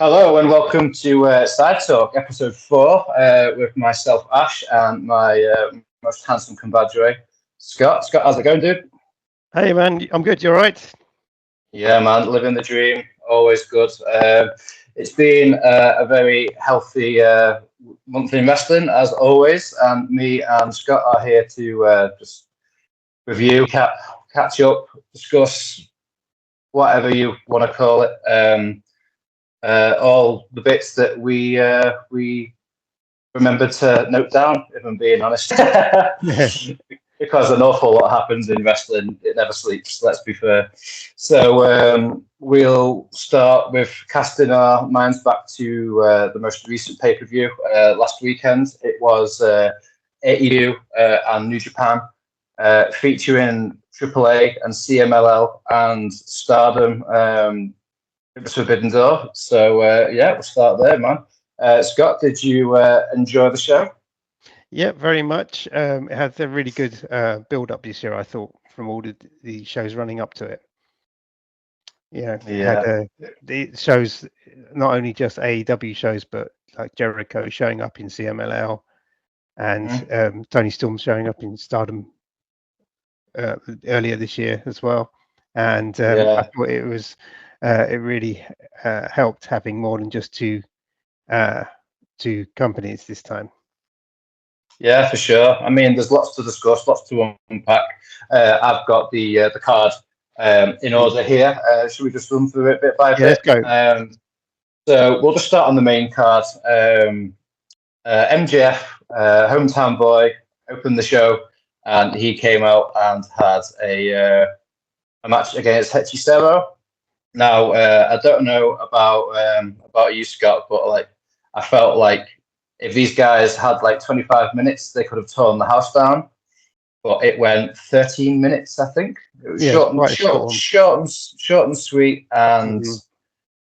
Hello and welcome to Side Talk, episode 4, with myself, Ash, and my most handsome compadre, Scott. Scott, how's it going, dude? Hey man, I'm good. You all right? Yeah, man, living the dream, always good. It's been a very healthy month in wrestling, as always, and me and Scott are here to just review, catch up, discuss whatever you want to call it. All the bits that we remember to note down, if I'm being honest. Because an awful lot happens in wrestling. It never sleeps, let's be fair. So we'll start with casting our minds back to the most recent pay-per-view last weekend. It was AEW and New Japan, featuring AAA and CMLL and Stardom. It was Forbidden Door. So yeah, we'll start there, man. Scott, did you enjoy the show? Yeah, very much. It had a really good build up this year, I thought, from all the shows running up to it. Yeah, it had the shows, not only just AEW shows, but like Jericho showing up in CMLL and Tony Storm showing up in Stardom earlier this year as well. And I thought it really helped having more than just two companies this time. Yeah, for sure. I mean, there's lots to discuss, lots to unpack. I've got the card in order here. Should we just run through it bit by bit? Let's go. So we'll just start on the main card. MJF, hometown boy, opened the show, and he came out and had a match against Hechicero. Now, I don't know about you, Scott, but like I felt like if these guys had like 25 minutes, they could have torn the house down. But it went 13 minutes, I think. It was short and sweet, and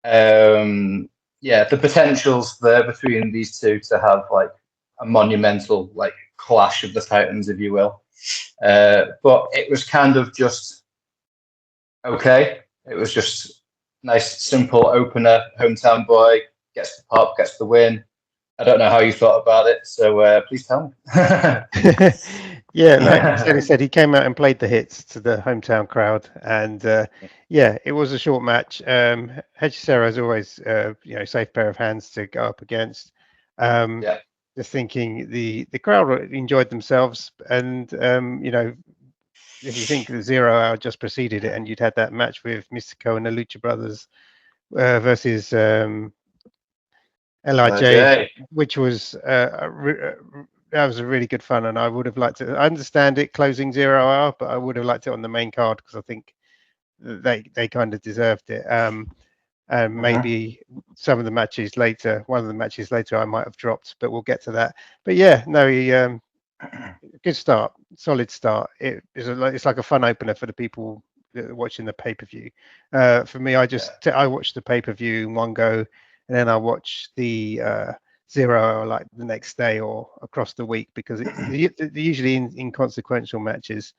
the potential's there between these two to have like a monumental like clash of the titans, if you will. But it was kind of just okay. It was just nice, simple opener. Hometown boy gets the pop, gets the win. I don't know how you thought about it, so please tell me. Yeah, like he said, he came out and played the hits to the hometown crowd, and it was a short match. Hechicero is always, safe pair of hands to go up against. Just thinking the crowd enjoyed themselves, and if you think the 0 Hour just preceded it, and you'd had that match with Mystico and the Lucha Brothers versus LIJ, which was that was a really good fun, and I would have liked to. I understand it closing 0 Hour, but I would have liked it on the main card because I think they kind of deserved it. And maybe some of the matches later, one of the matches later, I might have dropped, but we'll get to that. But yeah, no, good start, solid start. It's like a fun opener for the people watching the pay-per-view. For me, I watched the pay-per-view in one go, and then I watch the 0 Hour like the next day or across the week because they're usually inconsequential matches,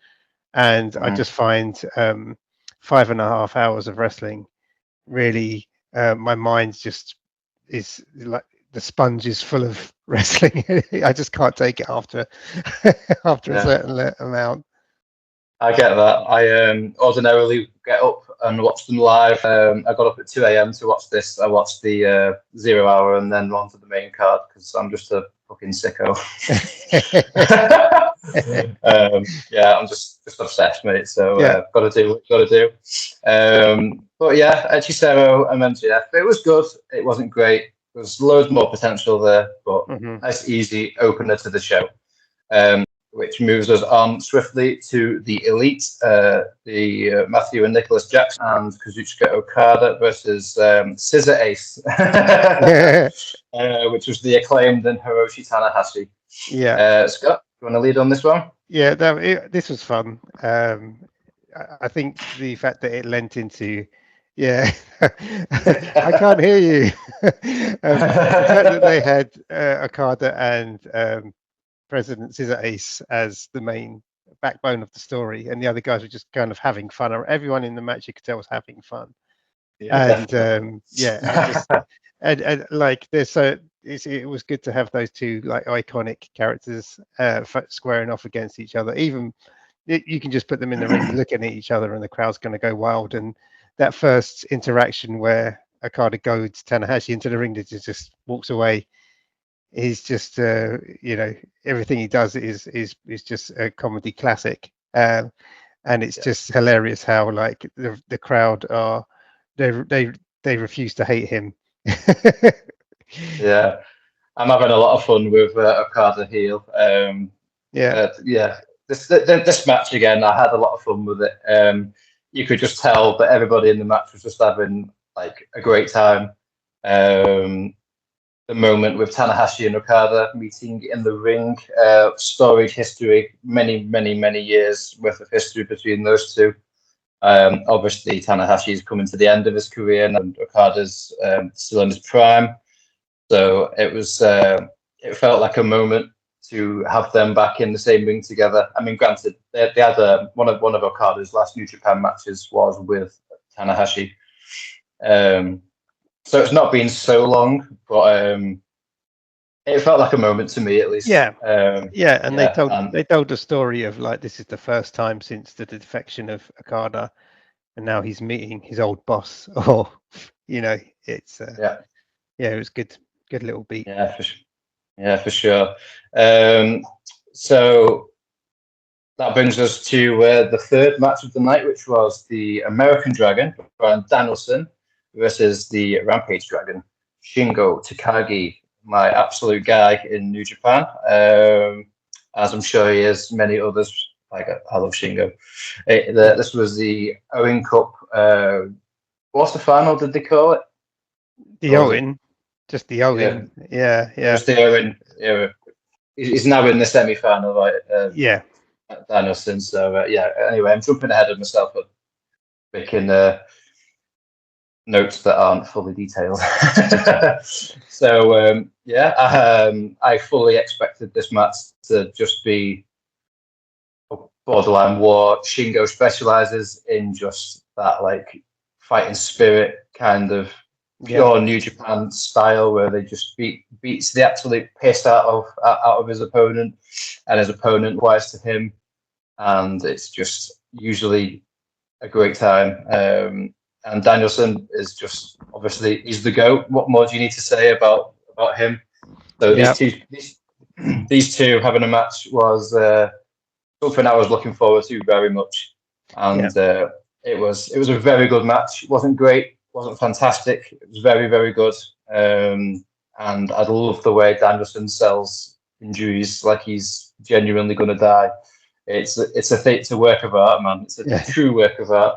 and I just find 5.5 hours of wrestling really my mind just is like the sponge is full of wrestling. I just can't take it after a certain amount. I get that. I ordinarily get up and watch them live. I got up at 2 a.m. to watch this. I watched the 0 Hour and then on to the main card because I'm just a fucking sicko. I'm just obsessed, mate. So got to do what got to do. But yeah, Hechicero and MJF, it was good. It wasn't great. There's loads more potential there, but nice, easy opener to the show. Which moves us on swiftly to the Elite, the Matthew and Nicholas Jackson and Kazuchika Okada versus Scissor Ace, which was the Acclaimed and Hiroshi Tanahashi. Yeah, Scott, do you want to lead on this one? Yeah, this was fun. I think the fact that it lent into, I can't hear you. The fact that they had Okada and President Scissor Ace as the main backbone of the story, and the other guys were just kind of having fun. Everyone in the match, you could tell, was having fun. Yeah, And definitely. and just and like there's it was good to have those two like iconic characters squaring off against each other. Even you can just put them in the ring looking at each other and the crowd's going to go wild. And that first interaction where Okada goads Tanahashi into the ring that just walks away, he's just everything he does is just a comedy classic. And it's Yeah. just hilarious how like the crowd are they refuse to hate him. Yeah, I'm having a lot of fun with Okada heel. Yeah, Yeah, this match again, I had a lot of fun with it. You could just tell that everybody in the match was just having like a great time. The moment with Tanahashi and Okada meeting in the ring, storied history, many years worth of history between those two. Obviously, Tanahashi is coming to the end of his career, and Okada's still in his prime. So it felt like a moment to have them back in the same ring together. I mean, granted, they had one of Okada's last New Japan matches was with Tanahashi. So it's not been so long, but it felt like a moment to me at least. yeah, yeah. And Yeah, they told the story of like this is the first time since the defection of Okada, and now he's meeting his old boss. Or it's yeah, yeah, it was good little beat. yeah, for sure. So that brings us to the third match of the night, which was the American Dragon, Bryan Danielson, versus the Rampage Dragon, Shingo Takagi, my absolute guy in New Japan, as I'm sure he is many others. Like I love Shingo. This was the Owen Cup. What's the final? Did they call it? The Or was it? Owen, just the Yeah, Owen. Yeah, just the Owen. Yeah, he's now in the semi-final, right? yeah. Danielson. So yeah. Anyway, I'm jumping ahead of myself, but making notes that aren't fully detailed. So I fully expected this match to just be a borderline war. Shingo specializes in just that, like fighting spirit kind of pure New Japan style, where they just beats the absolute piss out of his opponent, and his opponent wise to him, and it's just usually a great time. And Danielson is just obviously he's the GOAT. What more do you need to say about him? So Yeah. these two having a match was something I was looking forward to very much, and it was a very good match. It wasn't great, wasn't fantastic. It was very good. And I love the way Danielson sells injuries like he's genuinely going to die. It's a work of art, man. It's a true work of art.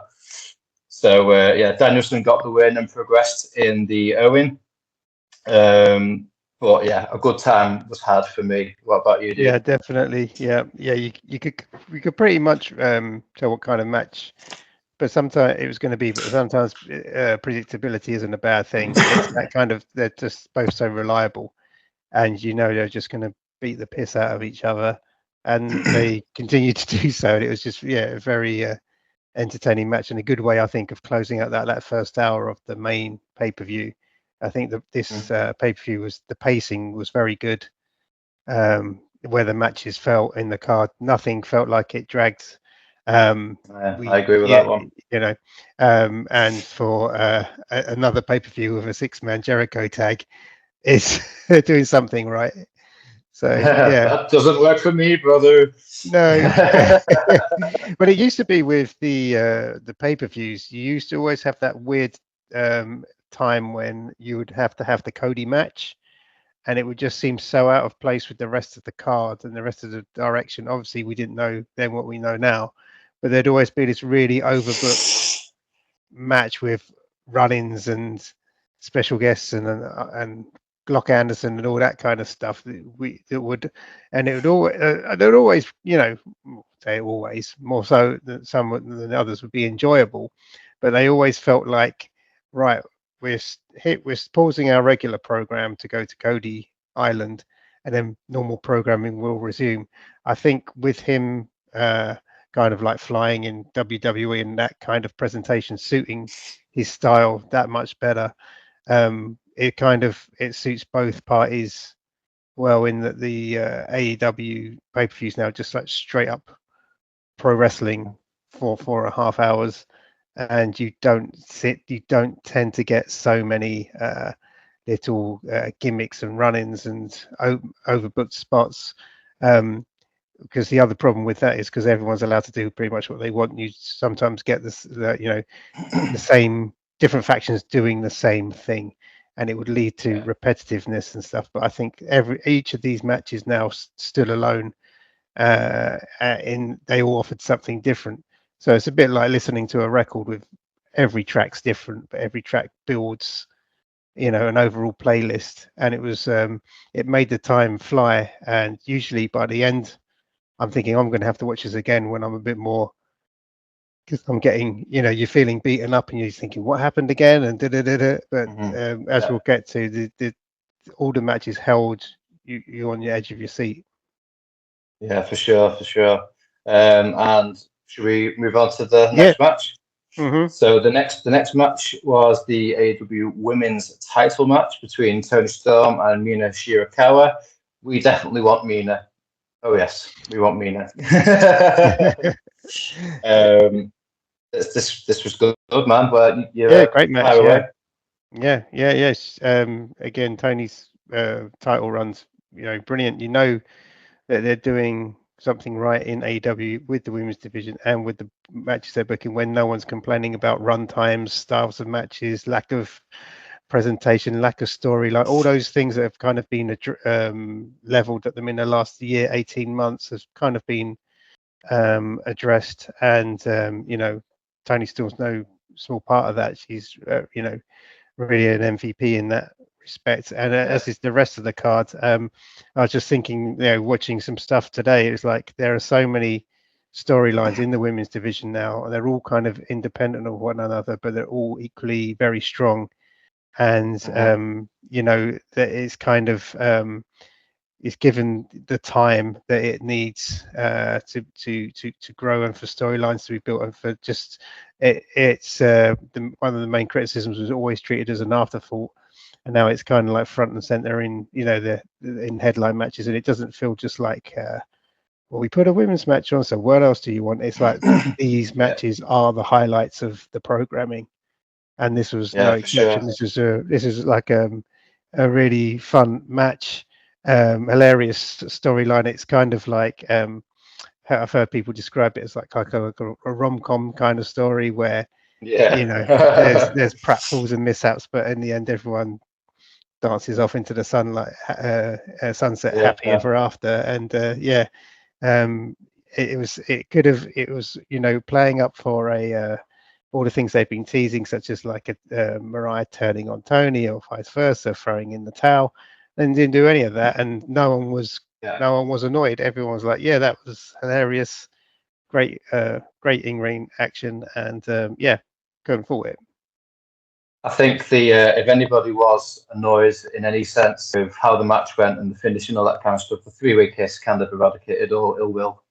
So Danielson got the win and progressed in the Owen. But yeah, a good time was had for me. What about you, dude? Yeah, definitely. Yeah. You could pretty much tell what kind of match, but sometimes it was going to be. But sometimes predictability isn't a bad thing. It's that kind of they're just both so reliable, and they're just going to beat the piss out of each other, and they continue to do so. And it was just a very entertaining match and a good way, I think, of closing out that first hour of the main pay-per-view. I think that this pay-per-view the pacing was very good. Where the matches felt in the card, nothing felt like it dragged. I agree with that one. And for another pay-per-view with a 6-man Jericho tag, is doing something right. So that doesn't work for me, brother. No, but it used to be with the pay-per-views. You used to always have that weird time when you would have to have the Cody match, and it would just seem so out of place with the rest of the card and the rest of the direction. Obviously, we didn't know then what we know now, but there'd always be this really overbooked match with run-ins and special guests and Glock Anderson and all that kind of stuff it would always say always more so than some than others would be enjoyable, but they always felt like right, we're pausing our regular program to go to Cody Island, and then normal programming will resume. I think with him kind of like flying in WWE and that kind of presentation suiting his style that much better. It suits both parties well, in that the AEW pay-per-views now just like straight up pro wrestling for 4.5 hours, and you don't tend to get so many little gimmicks and run-ins and overbooked spots. Because the other problem with that is because everyone's allowed to do pretty much what they want. You sometimes get the same different factions doing the same thing, and it would lead to repetitiveness and stuff. But I think each of these matches now stood alone. They all offered something different. So it's a bit like listening to a record with every track's different, but every track builds, an overall playlist. And it made the time fly. And usually by the end, I'm thinking I'm going to have to watch this again when I'm a bit more, because I'm getting, you're feeling beaten up and you're thinking, what happened again? And But as we'll get to, all the matches held you on the edge of your seat. Yeah, for sure. And should we move on to the next match? Mm-hmm. So the next match was the AEW Women's Title match between Toni Storm and Mina Shirakawa. We definitely want Mina. Oh yes, we want Mina. This was good, man. But great match. Yes. Again, Tony's title runs, brilliant. That they're doing something right in AEW with the women's division and with the matches they're booking, when no one's complaining about run times, styles of matches, lack of presentation, lack of story, like all those things that have kind of been leveled at them in the last year, 18 months, has kind of been addressed. And Toni Storm's no small part of that. She's really an MVP in that respect, and as is the rest of the card. I was just thinking, watching some stuff today, it was like there are so many storylines in the women's division now. They're all kind of independent of one another, but they're all equally very strong. And that is kind of is given the time that it needs to grow, and for storylines to be built, and for just it's one of the main criticisms was always treated as an afterthought, and now it's kind of like front and center in in headline matches, and it doesn't feel just like well, we put a women's match on, so what else do you want? It's like these matches are the highlights of the programming, and this was no exception. Sure. This is like a really fun match. Hilarious storyline. It's kind of like I've heard people describe it as like a rom-com kind of story where there's pratfalls and mishaps, but in the end everyone dances off into the sunlight, sunset, happy ever after. And it was playing up for all the things they've been teasing, such as like Mariah turning on Tony or vice versa, throwing in the towel. And didn't do any of that, and no one was annoyed. Everyone was like, "Yeah, that was hilarious, great in-ring action," and going forward. I think if anybody was annoyed in any sense of how the match went and the finish and all that kind of stuff, the three-way kiss kind of eradicated all ill will.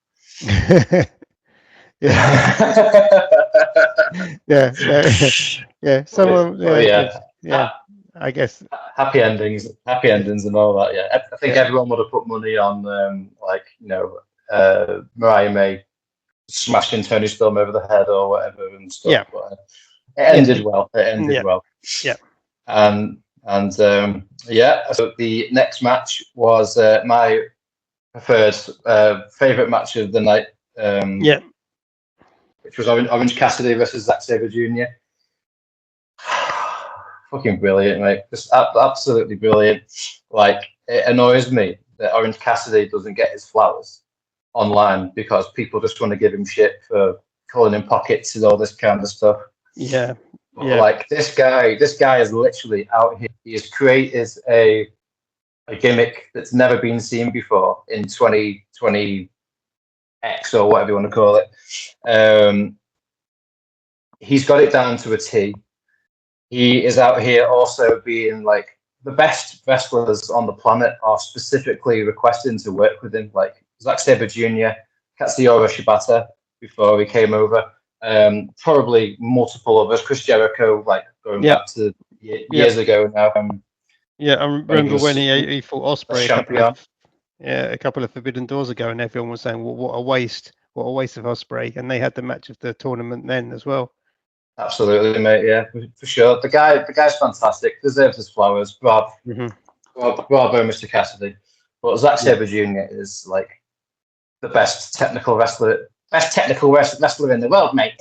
Someone, I guess happy endings and all that. Yeah, I think everyone would have put money on Mariah May smashing Toni Storm over the head or whatever and stuff. Yeah, but it ended well. It ended well. Yeah, so the next match was my preferred favorite match of the night. Which was Orange Cassidy versus Zack Sabre Jr. Fucking brilliant, mate. Just absolutely brilliant. Like, it annoys me that Orange Cassidy doesn't get his flowers online because people just want to give him shit for calling him pockets and all this kind of stuff. Yeah. Like, this guy is literally out here. He has created a gimmick that's never been seen before in 2020 X or whatever you want to call it. He's got it down to a T. He is out here also being like the best wrestlers on the planet are specifically requesting to work with him, like Zack Sabre Jr., Katsuyori Shibata, before he came over. Probably multiple others. Chris Jericho, like going back to years ago now. Yeah, I remember when he fought Osprey a couple of Forbidden Doors ago, and everyone was saying, "Well, what a waste of Osprey," and they had the match of the tournament then as well. Absolutely, mate. Yeah, for sure. The guy's fantastic. Deserves his flowers. Bravo, Mr. Cassidy. But Zack Sabre Jr. is like the best technical wrestler in the world, mate.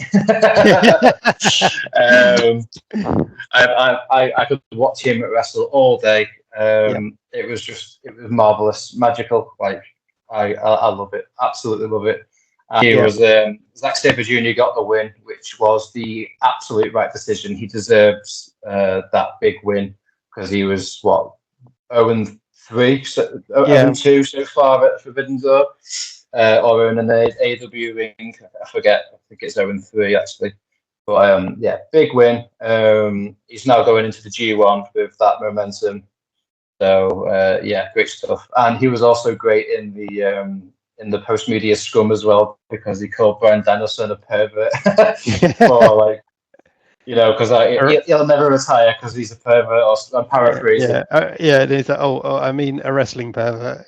I could watch him wrestle all day. It was marvelous, magical. Like I love it, absolutely love it. And he was Zack Sabre Jr. got the win, which was the absolute right decision. He deserves that big win because he was 0-3, 0-2 so far at Forbidden Door, or in an AEW ring. I forget. I think it's 0-3 actually. But big win. He's now going into the G1 with that momentum. So great stuff. And he was also great in the post-media scrum as well, because he called Bryan Danielson a pervert. Because he'll never retire because he's a pervert. Or I'm paraphrasing. And he's like, I mean a wrestling pervert.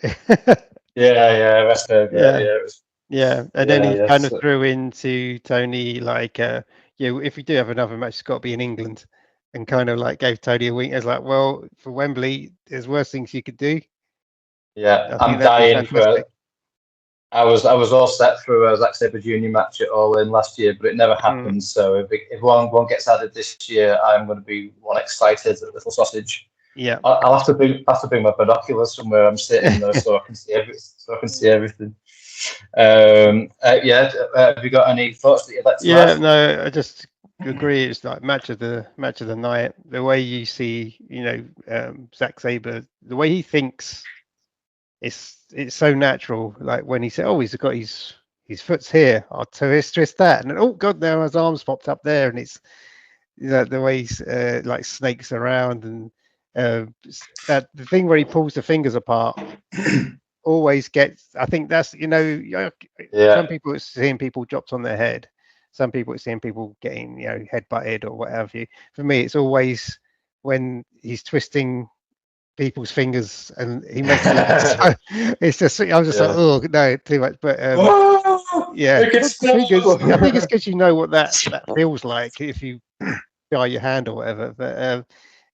Wrestling pervert. And then he kind of threw into Tony like, if we do have another match, it's got to be in England, and kind of like gave Tony a wink. As like, well, for Wembley, there's worse things you could do. Yeah, I'm dying for. I was all set for a Zack Sabre Jr. match at All In last year, but it never happened. So if one gets added this year, I'm going to be one excited little sausage. Yeah, I'll have to bring my binoculars somewhere I'm sitting though, so I can see everything. Have you got any thoughts that you'd like to add? No, I just agree. It's like match of the night. The way you see, Zack Sabre, the way he thinks. It's so natural. Like when he said, "Oh, he's got his foot's here. I'll twist that," and then, oh god, now his arms popped up there, and it's the way he's like snakes around, and that the thing where he pulls the fingers apart always gets. I think that's some people it's seeing people dropped on their head, some people it's seeing people getting head butted or whatever. For me, it's always when he's twisting people's fingers and he makes it it's just I was just like, oh no, too much. But I think it's because you know what that feels like if you try your hand or whatever. But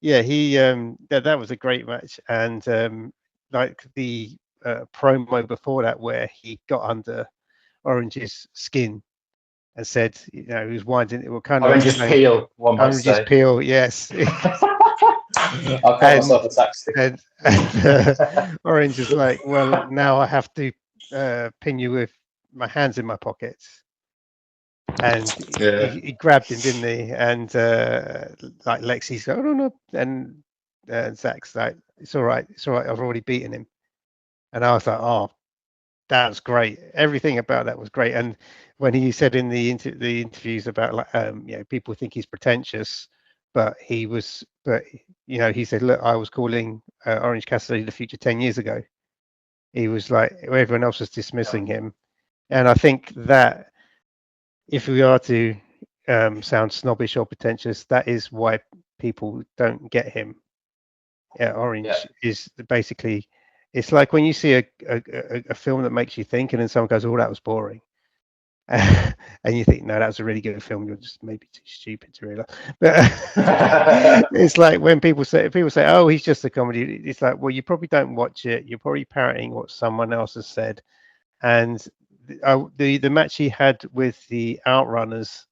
that was a great match. And like the promo before that where he got under Orange's skin and said, he was winding it. Kind of Orange's peel. Orange's peel, yes. I'll call myself a taxi. And Orange is like, well, now I have to pin you with my hands in my pockets. And he grabbed him, didn't he? And like Lexi's going, oh no, and Zach's like, it's all right, I've already beaten him. And I was like, oh, that's great. Everything about that was great. And when he said in the interviews about like people think he's pretentious, but he said, look, I was calling Orange Cassidy the Future 10 years ago. He was like, everyone else was dismissing him. And I think that if we are to sound snobbish or pretentious, that is why people don't get him. Orange is basically, it's like when you see a film that makes you think, and then someone goes, oh, that was boring. And you think, no, that was a really good film. You're just maybe too stupid to realize. But it's like when people say, oh, he's just a comedy. It's like, well, you probably don't watch it. You're probably parroting what someone else has said. And the match he had with the Outrunners,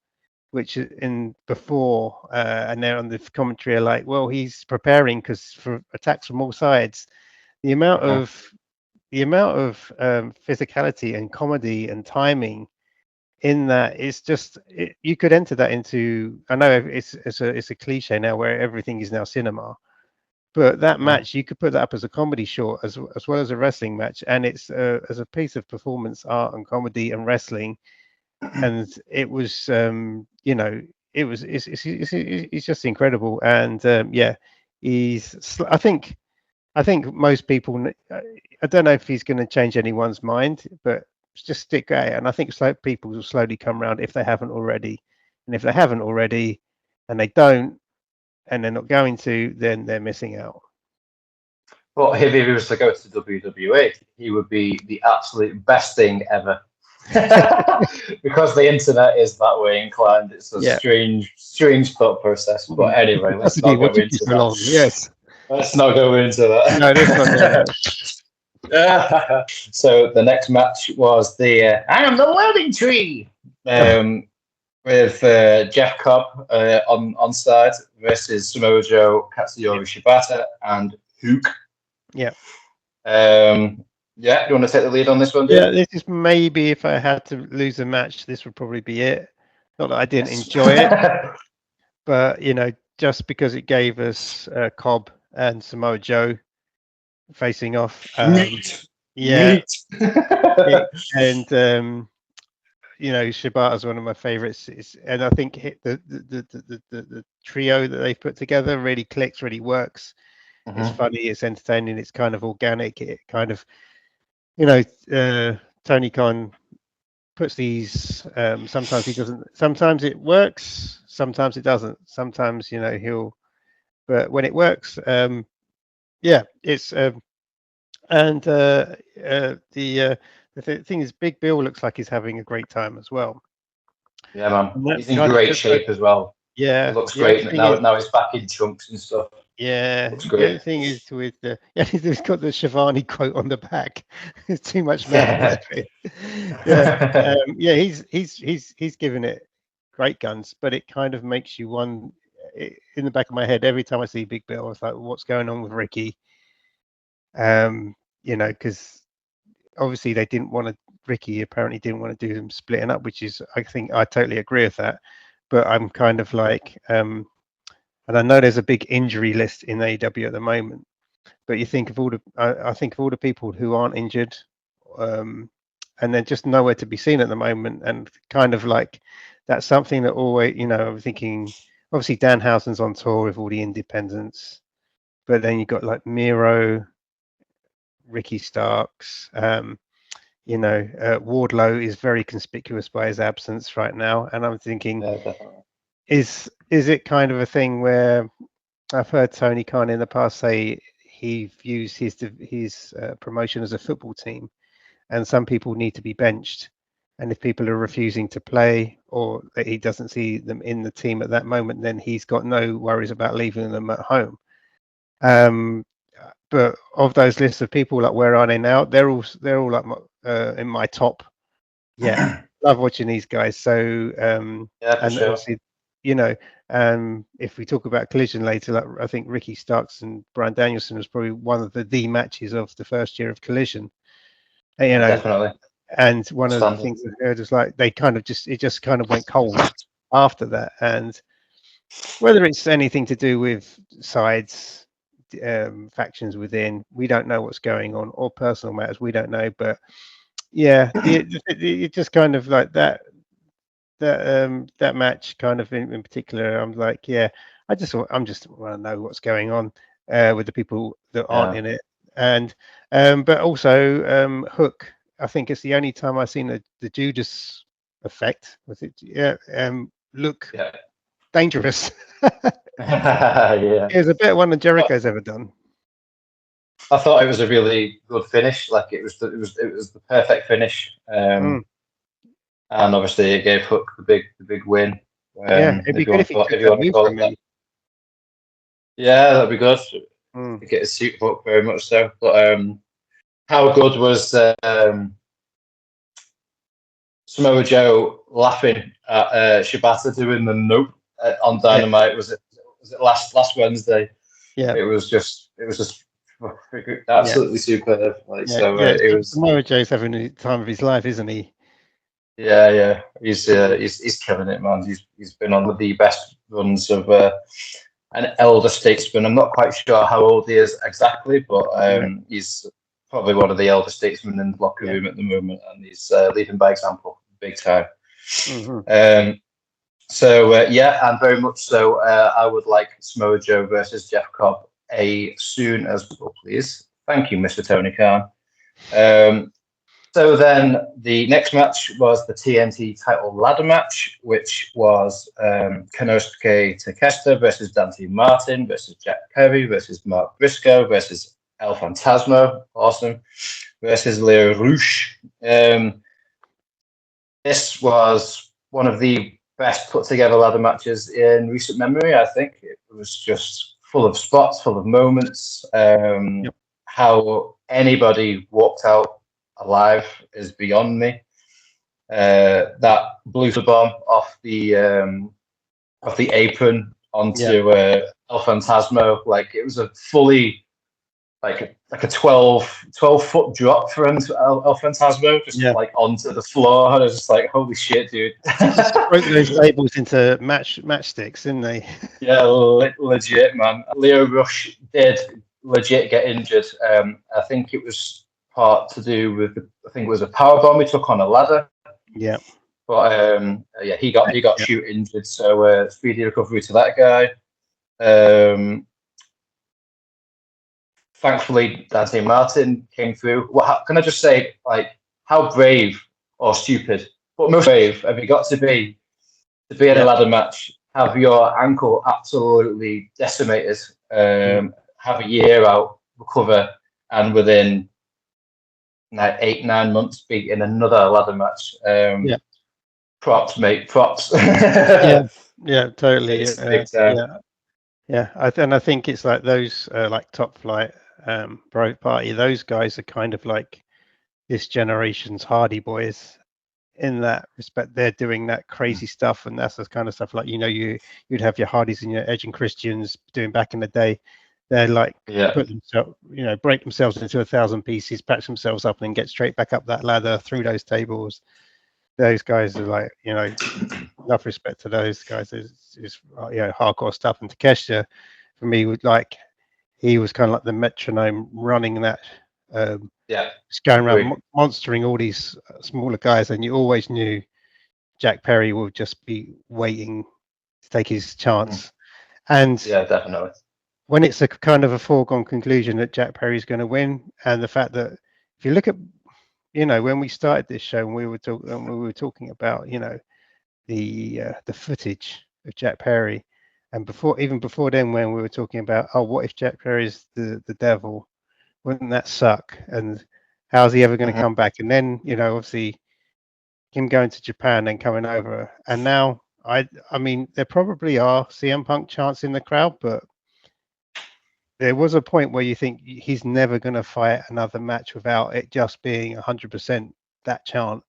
which in before, and they're on the commentary are like, well, he's preparing for attacks from all sides. The amount of physicality and comedy and timing in that is just you could enter that into. I know it's a cliche now where everything is now cinema, but that match you could put that up as a comedy short as well as a wrestling match, and it's as a piece of performance art and comedy and wrestling, and it was it's just incredible. And he's I think most people, I don't know if he's going to change anyone's mind, but just stick at it. And I think people will slowly come around if they haven't already. And if they haven't already, and they don't, and they're not going to, then they're missing out. Well, if he was to go to WWE, he would be the absolute best thing ever. Because the internet is that way inclined. It's a strange thought process. But anyway, let's not go into that. Yes. Let's not go into that. No, let's not go there. So the next match was the I am the learning tree with Jeff Cobb on side versus Samoa Joe, Katsuyori Shibata, and Hook. Yeah. Yeah, do you want to take the lead on this one, dude? Yeah, this is maybe if I had to lose a match, this would probably be it. Not that I didn't enjoy it, but just because it gave us Cobb and Samoa Joe facing off. Yeah. And Shibata's one of my favorites, and I think the trio that they've put together really clicks, really works. It's funny, it's entertaining, it's kind of organic. It kind of, Tony Khan puts these. Sometimes he doesn't. Sometimes it works. Sometimes it doesn't. Sometimes he'll. But when it works, it's. And the thing is, Big Bill looks like he's having a great time as well. Yeah, man. He's in great shape as well. Yeah, he looks great now. He's back in chunks and stuff. Yeah, the other thing is with he's got the Shivani quote on the back. It's too much man. Yeah, he's giving it great guns, but it kind of makes you in the back of my head every time I see Big Bill. It's like, what's going on with Ricky? Because obviously they didn't want to. Ricky apparently didn't want to do them splitting up, which is, I think I totally agree with that. But I'm kind of like, and I know there's a big injury list in AEW at the moment. But you think of all the, I think of all the people who aren't injured, and they're just nowhere to be seen at the moment. And kind of like, that's something that always, I'm thinking. Obviously, Danhausen's on tour with all the independents, but then you've got like Miro, Ricky Starks. Wardlow is very conspicuous by his absence right now, and I'm thinking, is it kind of a thing where I've heard Tony Khan in the past say he views his promotion as a football team, and some people need to be benched, and if people are refusing to play or that he doesn't see them in the team at that moment, then he's got no worries about leaving them at home. But of those lists of people, like where are they now? They're all like in my top. Yeah, love watching these guys. So and sure. Obviously, if we talk about Collision later, like I think Ricky Starks and Bryan Danielson was probably one of the matches of the first year of Collision. Definitely. And one of the things I heard is like they kind of just kind of went cold after that, and whether it's anything to do with sides. Factions within, we don't know what's going on, or personal matters, we don't know. But yeah, it just kind of like that match kind of in particular. I'm like, yeah, I'm just want to know what's going on with the people that aren't in it, and but also Hook. I think it's the only time I've seen the Judas effect. Was it? Yeah, look dangerous. Yeah, it was a better one than Jericho's ever done. I thought it was a really good finish. Like it was the perfect finish. And obviously it gave Hook the big win. It'd be good if you want to call it that. Yeah, that'd be good. To get a suit Hook very much so. But how good was Samoa Joe laughing at Shibata doing the nope on Dynamite? Yeah. Was it last Wednesday? Yeah, it was just absolutely superb. Like it was. Samoa Joe's having the time of his life, isn't he? Yeah. He's killing it, man. He's been on the best runs of an elder statesman. I'm not quite sure how old he is exactly, but he's probably one of the elder statesmen in the locker room at the moment, and he's leading by example, big time. And very much so. I would like Samoa Joe versus Jeff Cobb as soon as possible, please. Thank you, Mr. Tony Khan. So then the next match was the TNT title ladder match, which was Konosuke Takeshita versus Dante Martin versus Jack Perry versus Mark Briscoe versus El Phantasmo, awesome, versus Leo Rush. This was one of the best put together ladder matches in recent memory, I think. It was just full of spots, full of moments. How anybody walked out alive is beyond me. That blue bomb off the apron onto El Phantasmo, like it was a fully like a 12 foot drop for El Phantasmo, just like onto the floor. And I was just like, holy shit, dude. Broke those tables into matchsticks, didn't they? Yeah, legit, man. Leo Rush did legit get injured. I think it was part to do with I think it was a power bomb he took on a ladder. Yeah. But he got shoot injured, so speedy recovery to that guy. Thankfully, Dante Martin came through. Can I just say, like, how brave or stupid, but most brave have you got to be in a ladder match, have your ankle absolutely decimated, have a year out, recover, and within 8-9 months be in another ladder match. Props, mate, props. yeah, totally. I think it's like those like Top Flight, Pro Party. Those guys are kind of like this generation's Hardy Boys. In that respect, they're doing that crazy stuff, and that's the kind of stuff like you'd have your Hardys and your Edge and Christians doing back in the day. They're like put themselves, break themselves into 1,000 pieces, patch themselves up, and get straight back up that ladder through those tables. Those guys are like, enough respect to those guys. Is hardcore stuff. And Takeshita, for me, he was kind of like the metronome running that. Just going around monstering all these smaller guys, and you always knew Jack Perry would just be waiting to take his chance. And definitely. When it's a kind of a foregone conclusion that Jack Perry's going to win, and the fact that if you look at, when we started this show and we were talking about, the footage of Jack Perry, and even before then when we were talking about, what if Jack Perry's the devil? Wouldn't that suck? And how's he ever going to come back? And then, obviously him going to Japan and coming over. And now, I mean, there probably are CM Punk chants in the crowd, but there was a point where you think he's never going to fight another match without it just being 100% that chant.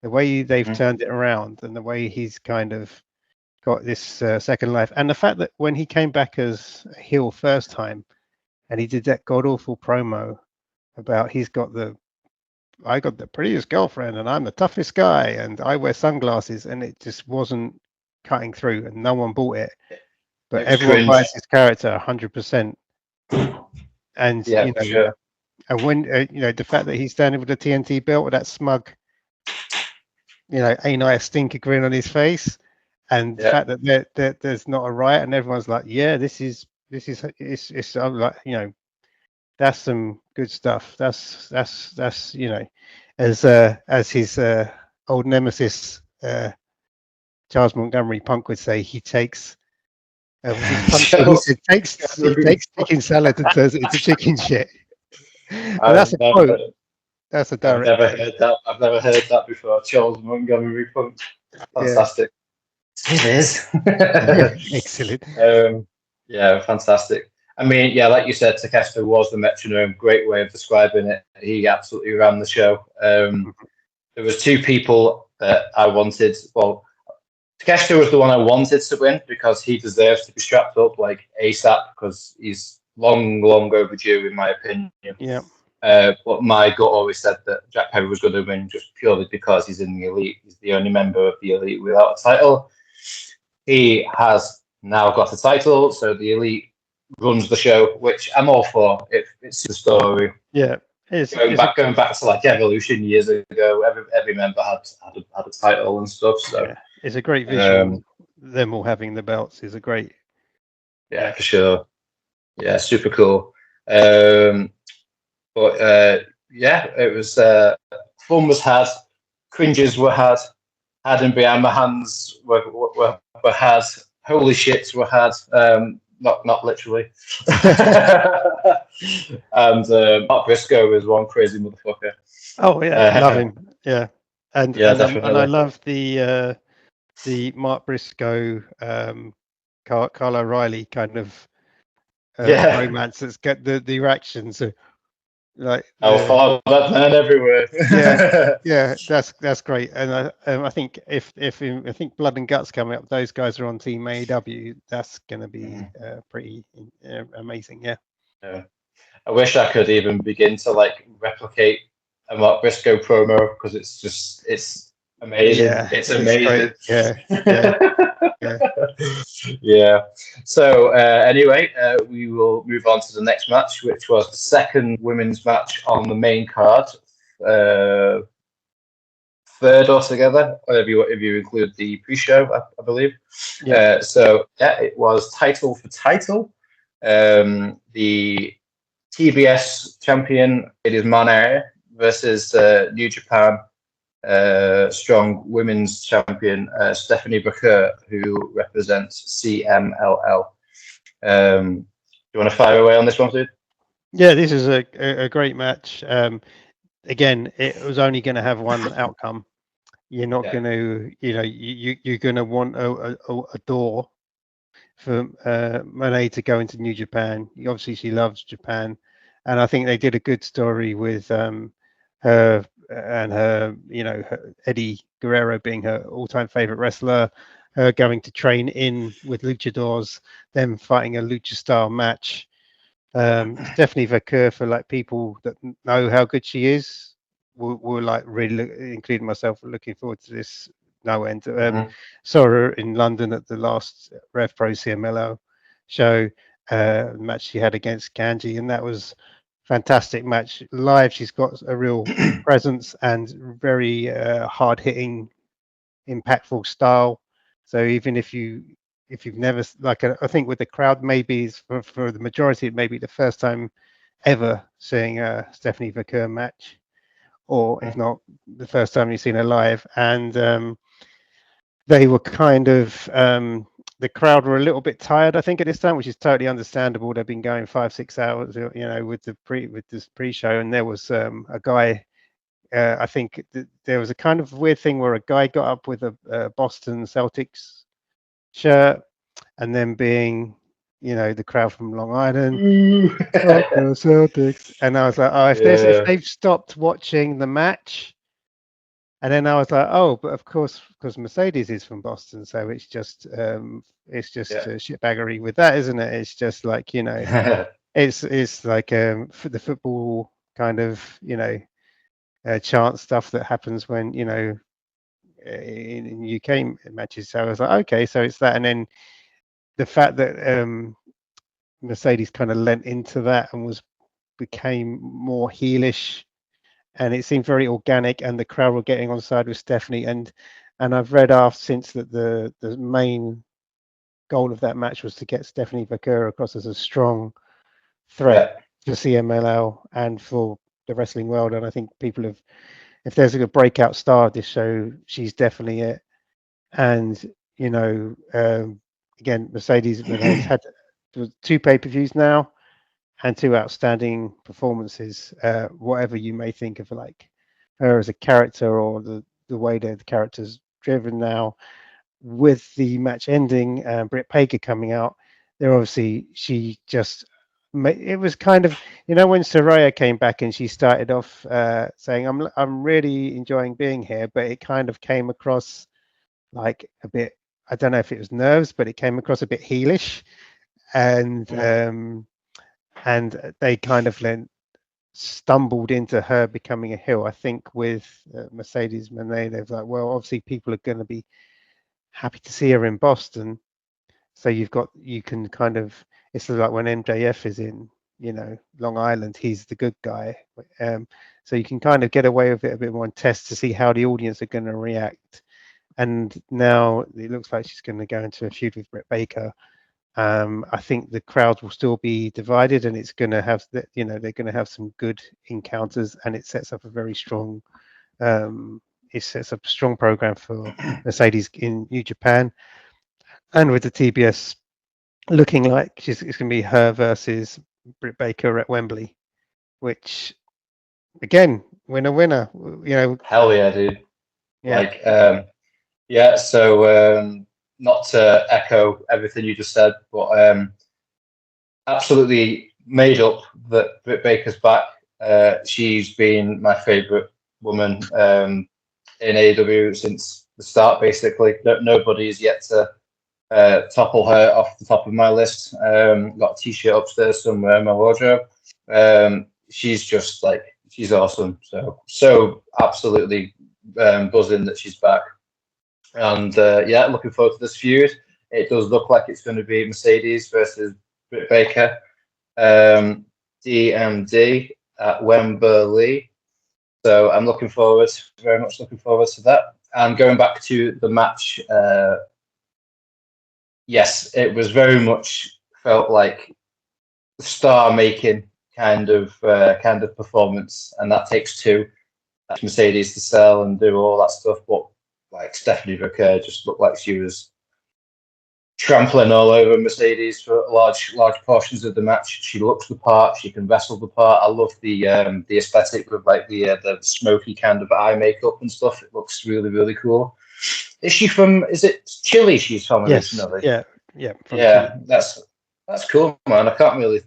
The way they've turned it around and the way he's kind of got this second life. And the fact that when he came back as a heel first time, and he did that god-awful promo about I got the prettiest girlfriend and I'm the toughest guy and I wear sunglasses, and it just wasn't cutting through and no one bought it. But everyone buys his character 100%. And, and when, the fact that he's standing with the TNT belt with that smug, ain't I a stinker grin on his face, and the fact that there's not a riot and everyone's like, I'm like, that's some good stuff. That's as his old nemesis Charles Montgomery Punk would say, he takes takes chicken salad and turns it into chicken shit. That's a quote. That's a direct. I've never heard that. I've never heard that before. Charles Montgomery Punk. Fantastic. It is. Excellent. Fantastic. I mean, like you said, Takeshita was the metronome. Great way of describing it. He absolutely ran the show. There was two people that I wanted. Well, Takeshita was the one I wanted to win because he deserves to be strapped up like ASAP because he's long overdue, in my opinion. But my gut always said that Jack Perry was going to win just purely because he's in the Elite. He's the only member of the Elite without a title. He has now got a title, so the Elite runs the show, which I'm all for. It's the story. Going back to like Evolution years ago, every member had a title and stuff. So it's a great visual. Them all having the belts is a great. Yeah, for sure. Yeah, super cool. It was fun was had, cringes were had and behind my hands were had, holy shits were had, not literally. And Mark Briscoe was one crazy motherfucker. Oh yeah, love him. Yeah, and I love the Mark Briscoe, Carl O'Reilly kind of romance that's got the reactions. Like follow that man everywhere. yeah, that's great. And I think if I think Blood and Guts coming up, those guys are on Team AEW. That's going to be pretty amazing. Yeah. I wish I could even begin to like replicate a Mark Briscoe promo because it's amazing. Yeah, it's amazing. Yeah. So anyway, we will move on to the next match, which was the second women's match on the main card. Third altogether, if you include the pre-show, I believe. Yeah. So it was title for title. The TBS champion, it is Monae versus New Japan strong women's champion Stephanie Baker, who represents CMLL. Do you want to fire away on this one, dude? Yeah, this is a great match. Again, it was only going to have one outcome. You're not going to, you're going to want a door for Monae to go into New Japan. Obviously, she loves Japan, and I think they did a good story with her and her, her Eddie Guerrero being her all-time favorite wrestler, her going to train in with luchadors, them fighting a lucha-style match. Stephanie Vaquer, for like people that know how good she is, we're like really, including myself, looking forward to this no end. Saw her in London at the last Rev Pro CMLO show, match she had against Kanji, and that was fantastic match. Live, she's got a real presence and very hard hitting, impactful style. So even if you've never, like, I think with the crowd, maybe for the majority, it may be the first time ever seeing a Stephanie Vaquer match, or if not the first time you've seen her live. And they were kind of the crowd were a little bit tired, I think, at this time, which is totally understandable. They've been going 5-6 hours, with this pre-show, and there was a guy. I think there was a kind of weird thing where a guy got up with a Boston Celtics shirt, and then being, the crowd from Long Island, Celtics, and I was like, oh, if they've stopped watching the match, and then I was like, oh, but of course, because Mercedes is from Boston, so it's just shitbaggery with that, isn't it? It's just like, it's like for the football kind of, chant stuff that happens when, in UK matches. So I was like, okay, so it's that. And then the fact that Mercedes kind of lent into that and became more heelish, and it seemed very organic, and the crowd were getting on side with Stephanie. And I've read since that the main goal of that match was to get Stephanie Vaquer across as a strong threat for CMLL and for the wrestling world. And I think people have, if there's a breakout star of this show, she's definitely it. And again, Mercedes has had 2 pay-per-views now and 2 outstanding performances. Whatever you may think of like her as a character, or the way that the character's driven now, with the match ending, Britt Baker coming out, there obviously she just. It was kind of, when Saraya came back and she started off saying, I'm really enjoying being here, but it kind of came across like a bit, I don't know if it was nerves, but it came across a bit heelish, and they kind of then stumbled into her becoming a heel. I think with Mercedes Moné, they've like, well, obviously people are going to be happy to see her in Boston, so you can kind of, it's like when MJF is in, Long Island, he's the good guy. So you can kind of get away with it a bit more and test to see how the audience are going to react. And now it looks like she's going to go into a feud with Britt Baker. I think the crowd will still be divided, and it's going to have, they're going to have some good encounters, and it sets up a very strong It sets up a strong program for Mercedes in New Japan, and with the TBS looking like it's going to be her versus Britt Baker at Wembley, which again, winner. Hell yeah, dude. Yeah. Like, yeah. So not to echo everything you just said, but absolutely made up that Britt Baker's back. She's been my favourite woman in AEW since the start, basically. Nobody is yet to topple her off the top of my list. Got a t-shirt upstairs somewhere in my wardrobe. She's just like, she's awesome. So absolutely buzzing that she's back. And yeah, looking forward to this feud. It does look like it's going to be Mercedes versus Britt Baker. DMD at Wembley. So I'm very much looking forward to that. And going back to the match, yes, it was very much felt like star-making kind of performance, and that takes two. Mercedes to sell and do all that stuff, but like Stephanie Becker just looked like she was trampling all over Mercedes for large portions of the match. She looks the part. She can wrestle the part. I love the aesthetic with like the smoky kind of eye makeup and stuff. It looks really, really cool. Is she from? Is it Chile? She's from originally. Yes. Yeah. From Chile. That's cool, man. I can't really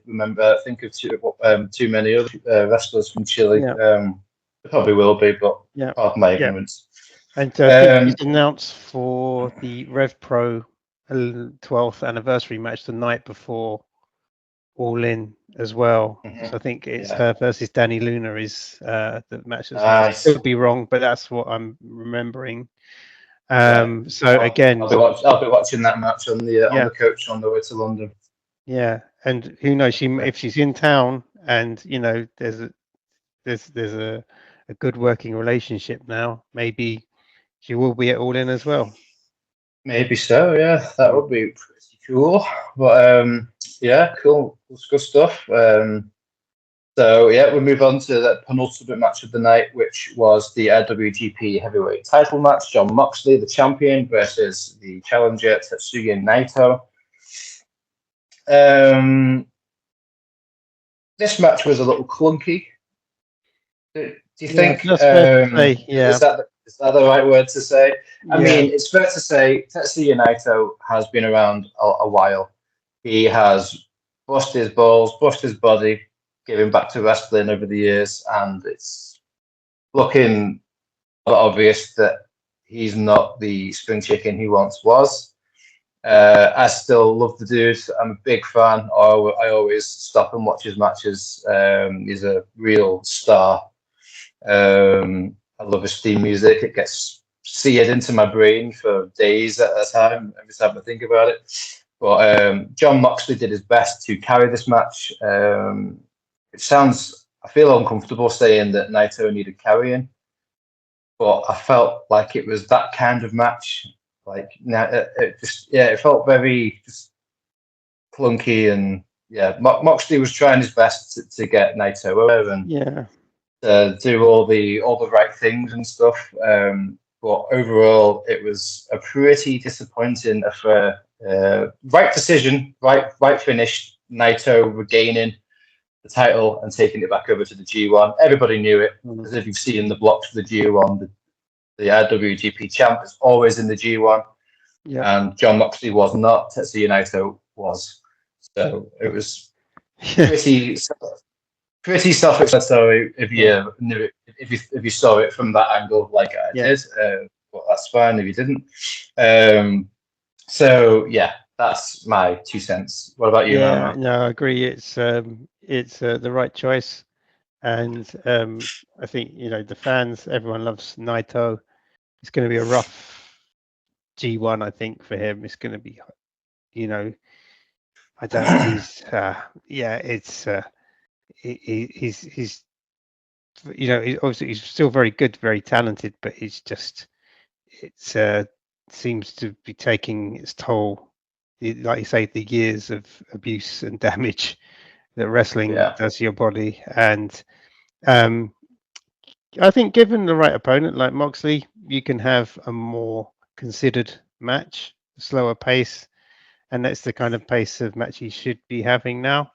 think of too many other wrestlers from Chile. Yeah. There probably will be, but pardon my ignorance. And it's announced for the Rev Pro 12th anniversary match the night before All In as well. Mm-hmm. So I think it's her versus Danny Luna is the match. I could be wrong, but that's what I'm remembering. So again, I'll be watching that match on the coach on the way to London. Yeah, and who knows? If she's in town, and there's a good working relationship now, maybe she will be at All In as well. Maybe so, yeah. That would be pretty cool. But yeah, cool. It's good stuff. So yeah, we move on to the penultimate match of the night, which was the IWGP Heavyweight Title match. Jon Moxley, the champion, versus the challenger Tetsuya Naito. This match was a little clunky. Do you think? Is that the right word to say? I mean, it's fair to say Tetsuya Naito has been around a while. He has busted his balls, busted his body, giving back to wrestling over the years, and it's looking obvious that he's not the spring chicken he once was. I still love the dude. I'm a big fan. I always stop and watch his matches. He's a real star. I love his theme music. It gets seared into my brain for days at a time, every time I think about it. But Jon Moxley did his best to carry this match. I feel uncomfortable saying that Naito needed carrying, but I felt like it was that kind of match. Like, it felt very just clunky, and Moxley was trying his best to get Naito over and do all the right things and stuff. But overall, it was a pretty disappointing affair. Right decision, right finish. Naito regaining the title and taking it back over to the G1. Everybody knew it, as if you've seen the blocks for the G1. The IWGP champ is always in the G1, and Jon Moxley was not. Tetsuya Naito was. So it was pretty self-explanatory if you knew it, if you saw it from that angle, like I did. But that's fine if you didn't. So yeah, that's my 2 cents. What about you? No, I agree. It's the right choice. And I think, the fans, everyone loves Naito. It's going to be a rough G1, I think, for him. It's going to be, I don't. He's obviously he's still very good, very talented, but seems to be taking its toll. Like you say, the years of abuse and damage that wrestling does to your body, and I think given the right opponent like Moxley, you can have a more considered match, slower pace, and that's the kind of pace of match he should be having now.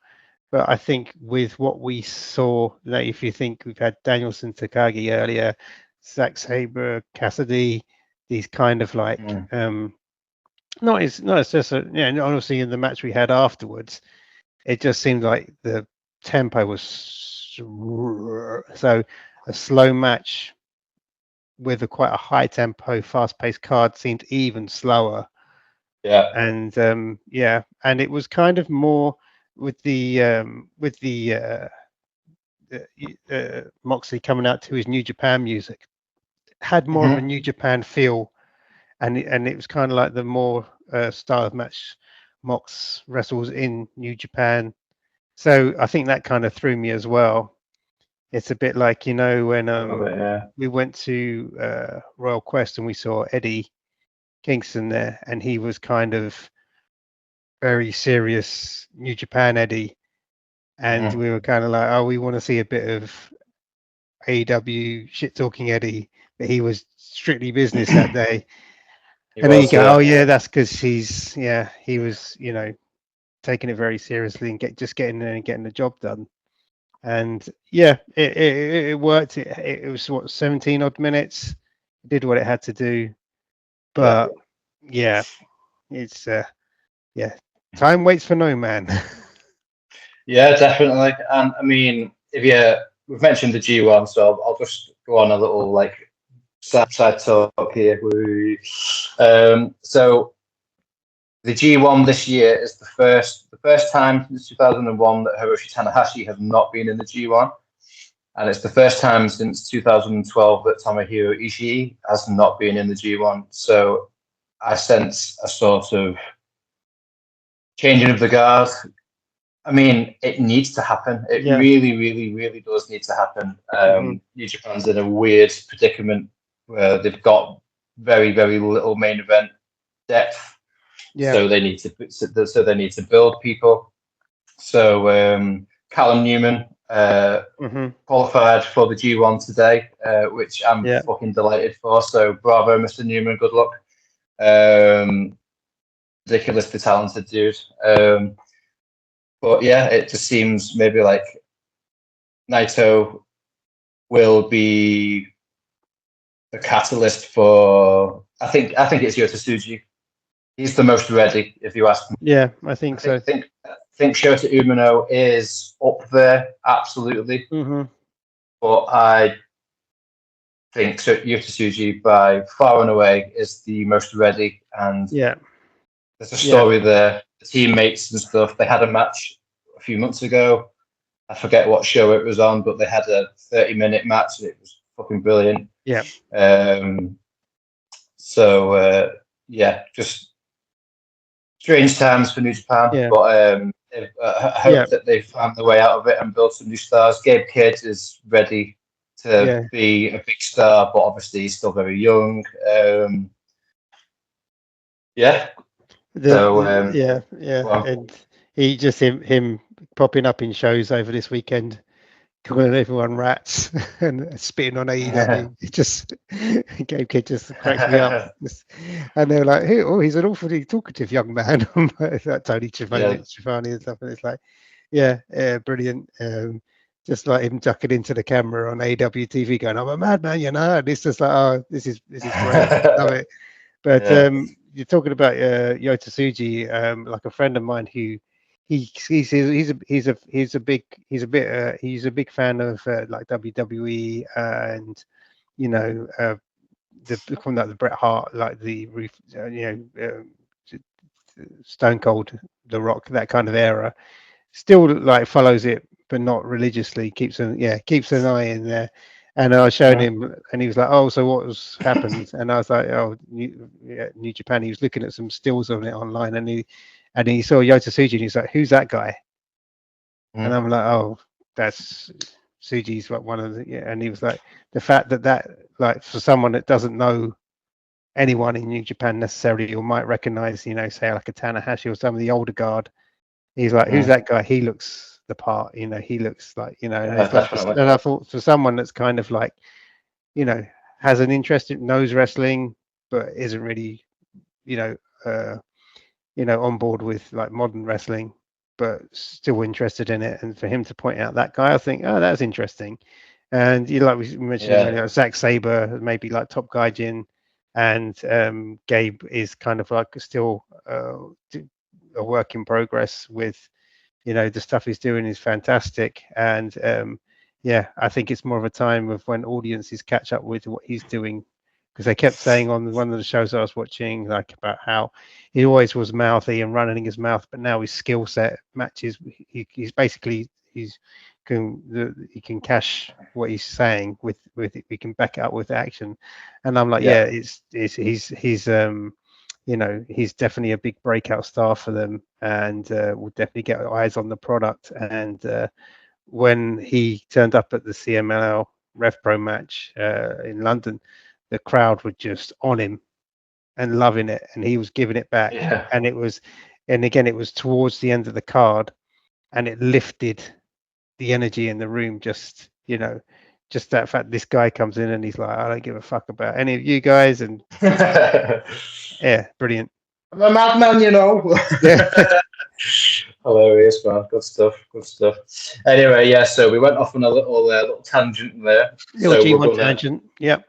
But I think with what we saw, like if you think we've had Danielson, Takagi earlier, Zack Sabre, Cassidy, these kind of like not as just honestly in the match we had afterwards, it just seemed like the tempo was so a slow match with quite a high tempo, fast paced card seemed even slower. Yeah. And and it was kind of more with the Moxley coming out to his New Japan music, had more of a New Japan feel, and it was kind of like the more style of match Mox wrestles in New Japan. So I think that kind of threw me as well. It's a bit like when we went to Royal Quest and we saw Eddie Kingston there, and he was kind of very serious New Japan Eddie, and we were kind of like, oh, we want to see a bit of AEW shit talking Eddie, but he was strictly business that day. And then you go, oh yeah, that's because he was taking it very seriously and getting there and getting the job done. And yeah, it worked. It was what 17 odd minutes. It did what it had to do, but yeah, it's time waits for no man. Yeah, definitely. And I mean, we've mentioned the G1, so I'll just go on a little like side talk here. So the G1 this year is the first time since 2001 that Hiroshi Tanahashi has not been in the G1, and it's the first time since 2012 that Tomohiro Ishii has not been in the G1. So I sense a sort of changing of the guard. I mean, it needs to happen. It really, really, really does need to happen. New Japan's in a weird predicament where they've got very, very little main event depth. Yeah. So they need to build people. So Callum Newman qualified for the G1 today, which I'm fucking delighted for. So bravo, Mr. Newman. Good luck. Ridiculously talented dude. But yeah, it just seems maybe like Naito will be the catalyst for. I think it's Yota Tsuji. He's the most ready, if you ask me. Yeah, I think so. I think Shota Umino is up there, absolutely. But I think Yota Tsuji by far and away is the most ready, and there's a story there. The teammates and stuff. They had a match a few months ago. I forget what show it was on, but they had a 30-minute match and it was fucking brilliant. Yeah. Just strange times for New Japan, but I hope that they found their way out of it and built some new stars. Gabe Kidd is ready to be a big star, but obviously he's still very young. And he just him popping up in shows over this weekend, calling everyone rats and spitting on AEW. It just Gabe Kidd just cracks me up. And they're like, hey, oh, he's an awfully talkative young man. It's like Tony Schiavone and stuff. And it's like, brilliant. Just like him ducking into the camera on AEW TV, going, "I'm a madman," And it's just like, oh, this is great. Love it. But you're talking about Yota Tsuji, like a friend of mine who he's a big fan of like WWE and the Bret Hart, like the Stone Cold, The Rock, that kind of era. Still like follows it, but not religiously. Keeps an eye in there. And I showed him, and he was like, "Oh, so what's happened?" And I was like, "Oh, New Japan." He was looking at some stills on it online, and he saw Yota Tsuji, and he's like, "Who's that guy?" And I'm like, "Oh, that's Tsuji's like one of the." And he was like, "The fact that like for someone that doesn't know anyone in New Japan necessarily, or might recognize, say like a Tanahashi or some of the older guard, he's like, who's that guy? He looks the part, he looks like, and, and I thought for someone that's kind of like has an interest in knows wrestling, but isn't really, you know, uh, on board with like modern wrestling, but still interested in it. And for him to point out that guy, I think, oh, that's interesting. And like we mentioned him earlier, Zack Sabre, maybe like Top Gaijin, and Gabe is kind of like still a work in progress with, the stuff he's doing is fantastic. And yeah, I think it's more of a time of when audiences catch up with what he's doing, because they kept saying on one of the shows I was watching, like about how he always was mouthy and running his mouth, but now his skill set matches. He's basically he can cash what he's saying with he can back it up with action. And I'm like, yeah, he's he's definitely a big breakout star for them, and will definitely get eyes on the product. And when he turned up at the CMLL Rev Pro match in London, the crowd were just on him and loving it, and he was giving it back. And it was towards the end of the card, and it lifted the energy in the room. Just that fact, this guy comes in and he's like, I don't give a fuck about any of you guys, and yeah, brilliant. I'm a madman, Yeah. Hilarious, man. Good stuff. Anyway, yeah. So we went off on a little tangent there. Little G1 tangent. Yep.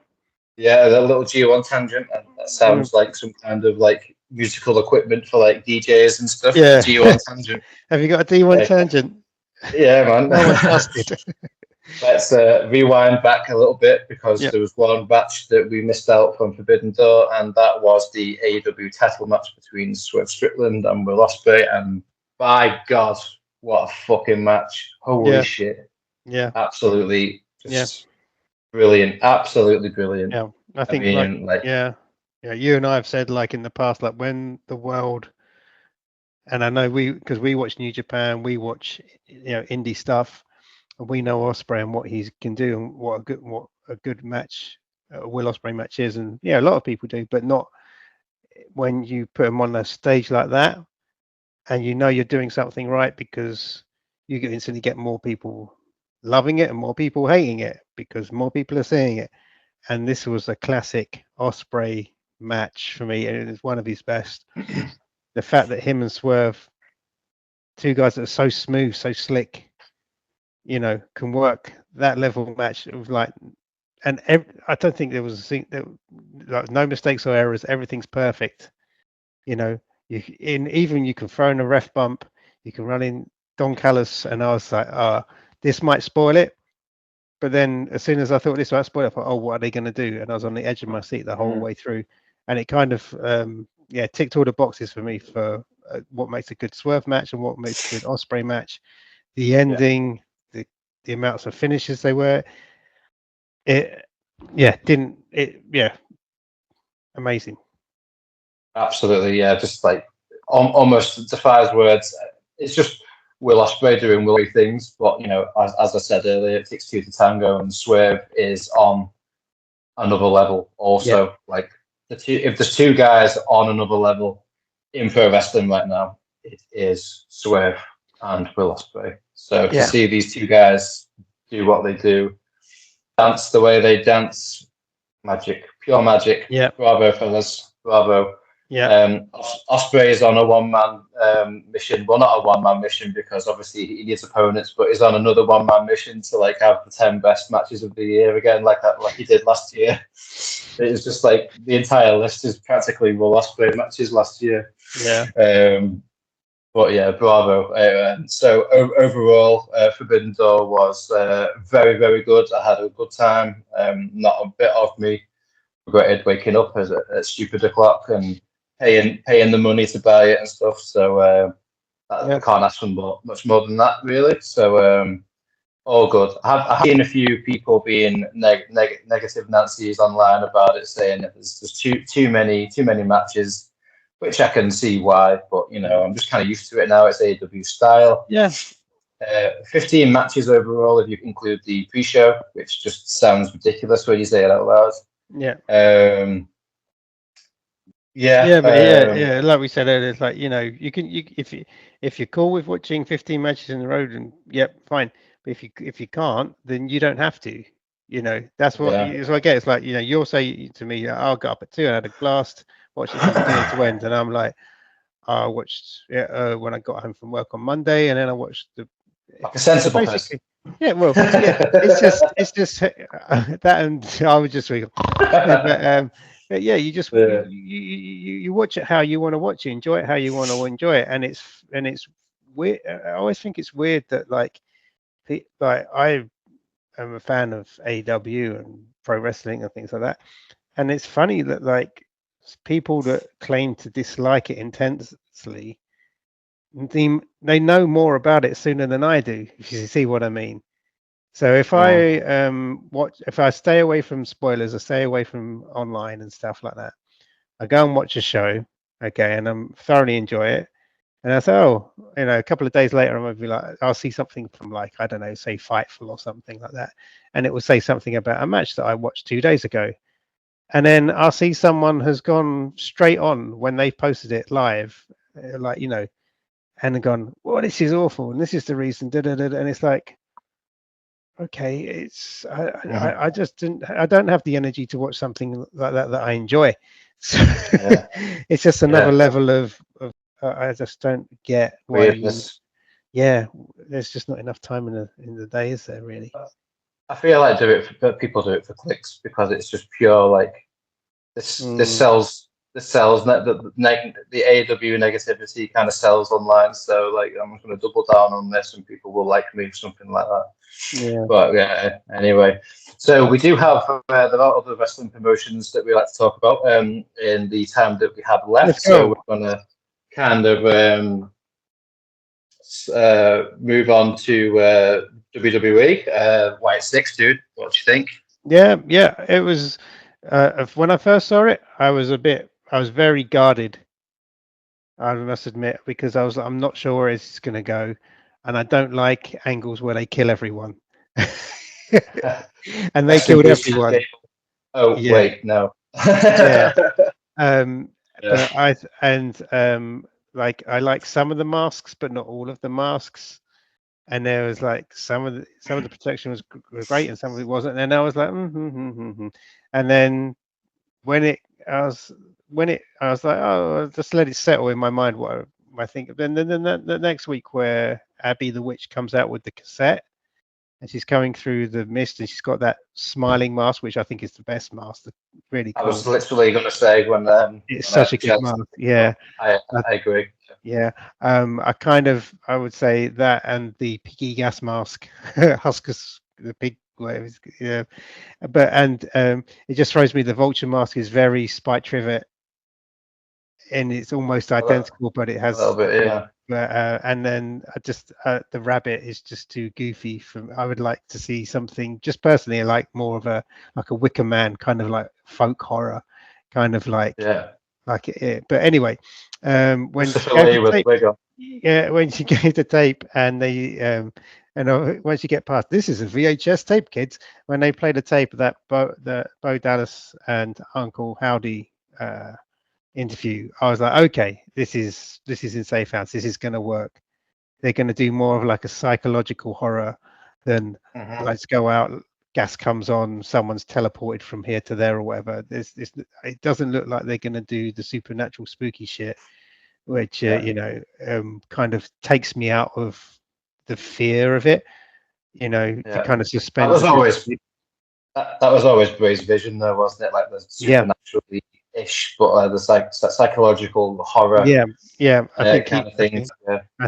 Yeah, a little G1 tangent, and that sounds like some kind of like musical equipment for like DJs and stuff. Yeah. G1 tangent. Have you got a D1 tangent? Yeah, man. No one's busted. Let's rewind back a little bit, because there was one match that we missed out from Forbidden Door, and that was the AEW title match between Swerve Strickland and Will Ospreay. And by God, what a fucking match! Holy shit! Yeah, absolutely, just brilliant, absolutely brilliant. Yeah, I think you and I have said like in the past, like when the world, and I know because we watch New Japan, we watch indie stuff. We know Ospreay and what he can do, and what a good match, Will Ospreay match is. And a lot of people do, but not when you put him on a stage like that, and you're doing something right, because you instantly get more people loving it and more people hating it, because more people are seeing it. And this was a classic Ospreay match for me, and it was one of his best. The fact that him and Swerve, two guys that are so smooth, so slick, can work that level match. It was like, and I don't think there was a thing that, like, no mistakes or errors. Everything's perfect. You can throw in a ref bump, you can run in Don Callis, and I was like, this might spoil it. But then as soon as I thought this might spoil it, I thought, what are they going to do? And I was on the edge of my seat the whole way through, and it kind of ticked all the boxes for me for what makes a good Swerve match and what makes a good Ospreay match. The ending. The amounts of finishes they were, amazing. Absolutely, yeah. Just like almost defies words. It's just Will Ospreay doing Will Ospreay things, but as I said earlier, it takes two to tango, and Swerve is on another level. Also, like if there's two guys on another level in pro wrestling right now, it is Swerve and Will Ospreay. So to see these two guys do what they do, dance the way they dance, magic, pure magic. Yeah. Bravo, fellas. Bravo. Yeah. Ospreay is on a one-man mission. Well, not a one-man mission, because obviously he needs opponents, but he's on another one-man mission to like have the 10 best matches of the year again, like he did last year. It's just like the entire list is practically Will Ospreay matches last year. Yeah. But yeah, bravo. So overall, Forbidden Door was very, very good. I had a good time. Not a bit of me regretted waking up at stupid o'clock and paying the money to buy it and stuff. So I can't ask for much more than that, really. So all good. I've seen a few people being negative Nancy's online about it, saying that there's too many matches, which I can see why, but I'm just kind of used to it now. It's AEW style. Yeah. 15 matches overall if you include the pre-show, which just sounds ridiculous when you say it out loud. Yeah. Like we said earlier, it's like if you're cool with watching 15 matches in a row, then fine. But if you can't, then you don't have to. That's what. Yeah. So I get. It's like, you'll say to me, I'll get up at 2 and I had a blast, watched it from beginning to end, and I'm like, I watched it when I got home from work on Monday, and then I watched the. Like a sensible person. Basically, yeah. Well, yeah. It's just that, and I was just like, but yeah, you just you watch it how you want to watch it, enjoy it how you want to enjoy it, and it's weird. I always think it's weird that like I am a fan of AEW and pro wrestling and things like that, and it's funny that like people that claim to dislike it intensely, they know more about it sooner than I do, if you see what I mean. So if I if I stay away from spoilers, I stay away from online and stuff like that, I go and watch a show, okay, and I'm thoroughly enjoy it. And I say, oh, a couple of days later, I might be like, I'll see something from like, I don't know, say Fightful or something like that. And it will say something about a match that I watched 2 days ago. And then I'll see someone has gone straight on when they posted it live, like, and gone, well, this is awful. And this is the reason. And it's like, okay, I just I don't have the energy to watch something like that I enjoy. So it's just another level of I just don't get why weirdness. there's just not enough time in the day, is there really? I feel like people do it for clicks because it's just pure like this sells the AEW negativity kind of sells online. So like I'm going to double down on this and people will like me, something like that. Yeah. But yeah, anyway. So we do have there are other wrestling promotions that we like to talk about in the time that we have left. So we're going to kind of move on to WWE. Wyatt Sicks, dude. What do you think? Yeah. It was when I first saw it, I was very guarded. I must admit, because I'm not sure where it's going to go, and I don't like angles where they kill everyone. And they killed everyone. Oh yeah. Wait, no. Yeah. But like I like some of the masks, but not all of the masks. And there was like some of the protection was great, and some of it wasn't. And I was like, and then I was like, oh, I'll just let it settle in my mind what I think. Then the next week, where Abby the Witch comes out with the cassette, and she's coming through the mist, and she's got that smiling mask, which I think is the best mask. Really cool. I was literally going to say when it's such a good mask. Yeah, I agree. Yeah, I would say that, and the piggy gas mask, Huskus, the pig, whatever. Yeah, it just throws me. The vulture mask is very Spike Trivet, and it's almost identical, but it has a little bit, yeah. And then the rabbit is just too goofy. I would like to see something, just personally, like more of a Wicker Man kind of like folk horror, kind of like like it. But anyway, when she gave the tape and they once you get past, this is a VHS tape, kids. When they play the tape of that Bo Dallas and Uncle Howdy interview, I was like, okay, this is in Safe House. This is going to work. They're going to do more of like a psychological horror than let's go out, gas comes on, someone's teleported from here to there or whatever. It doesn't look like they're going to do the supernatural spooky shit, which kind of takes me out of the fear of it. To kind of suspend. That was always Bray's vision, though, wasn't it? Like the supernatural-ish, but the psychological horror. Yeah. I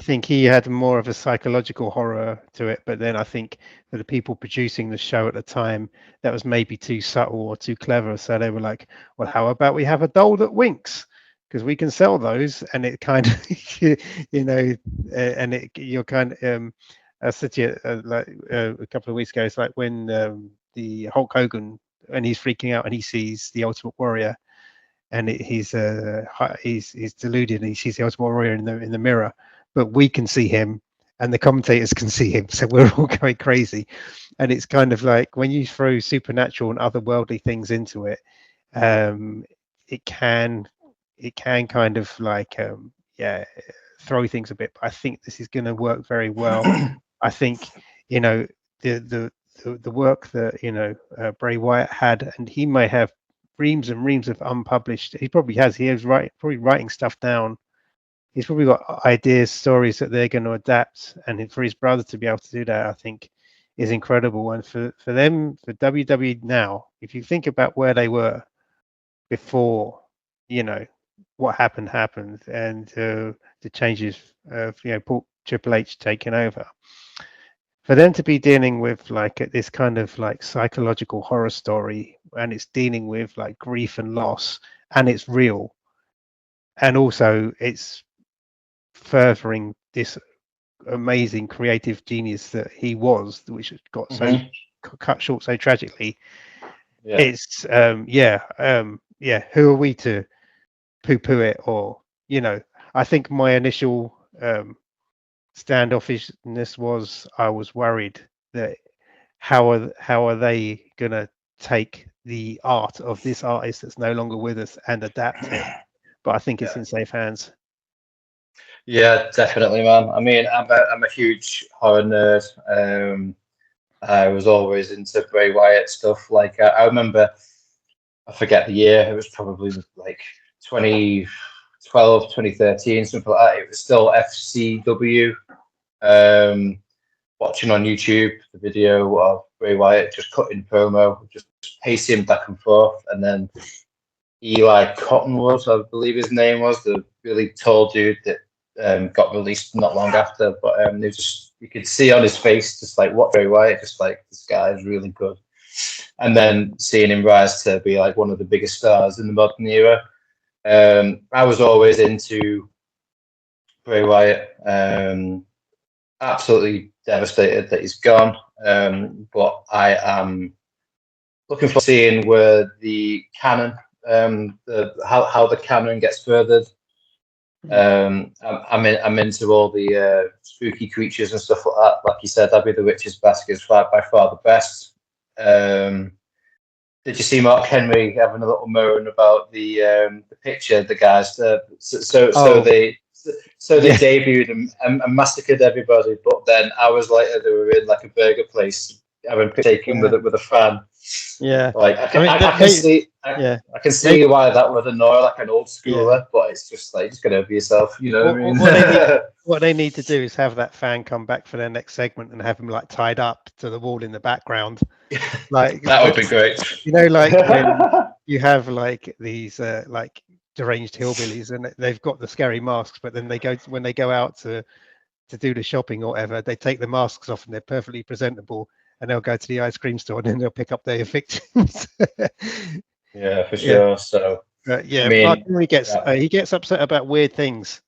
think he had more of a psychological horror to it, but then I think that the people producing the show at the time, that was maybe too subtle or too clever. So they were like, "Well, how about we have a doll that winks? Because we can sell those." And it kind of, and you're kind of. I said to you a couple of weeks ago. It's like when the Hulk Hogan, and he's freaking out and he sees the Ultimate Warrior, and he's deluded and he sees the Ultimate Warrior in the mirror, but we can see him and the commentators can see him, so we're all going crazy. And it's kind of like when you throw supernatural and otherworldly things into it, it can kind of like throw things a bit. But I think this is going to work very well. I think the the work that Bray Wyatt had, and he may have reams and reams of unpublished. He probably has. He is probably writing stuff down. He's probably got ideas, stories that they're going to adapt, and for his brother to be able to do that, I think, is incredible. And for WWE now, if you think about where they were before, what happened, and the changes of Triple H taking over. For them to be dealing with like this kind of like psychological horror story, and it's dealing with like grief and loss, and it's real, and also it's furthering this amazing creative genius that he was, which got so cut short so tragically. Yeah. It's who are we to poo-poo it? Or I think my initial standoffishness was, I was worried that how are they gonna take the art of this artist that's no longer with us and adapt it, but I think it's in safe hands. Yeah, definitely, man. I mean, I'm a huge horror nerd. I was always into Bray Wyatt stuff. Like I remember, I forget the year. It was probably like 2012, 2013, something like that. It was still FCW. Watching on YouTube the video of Bray Wyatt just cutting promo, just pacing back and forth, and then Eli Cottonwood, I believe his name was, the really tall dude that got released not long after, but you could see on his face just like what Bray Wyatt, just like this guy is really good. And then seeing him rise to be like one of the biggest stars in the modern era. I was always into Bray Wyatt. Absolutely devastated that he's gone. But I am looking forward to seeing where the canon, how the canon gets furthered. I'm into all the spooky creatures and stuff like that. Like you said, Abby the Witch's Basket is by far the best. Did you see Mark Henry having a little moan about the picture? The guys, they debuted and massacred everybody, but then hours later they were in like a burger place having taken with a fan. Yeah, like I can see why that would annoy like an old schooler, but it's just like, just get over yourself, you know what I mean? What they need to do is have that fan come back for their next segment and have him like tied up to the wall in the background. Like that would be great. Like when you have like these like deranged hillbillies and they've got the scary masks, but then when they go out to do the shopping or whatever, they take the masks off and they're perfectly presentable, and they'll go to the ice cream store and then they'll pick up their victims. Yeah, for sure. Yeah. So I mean, Mark Henry he gets upset about weird things.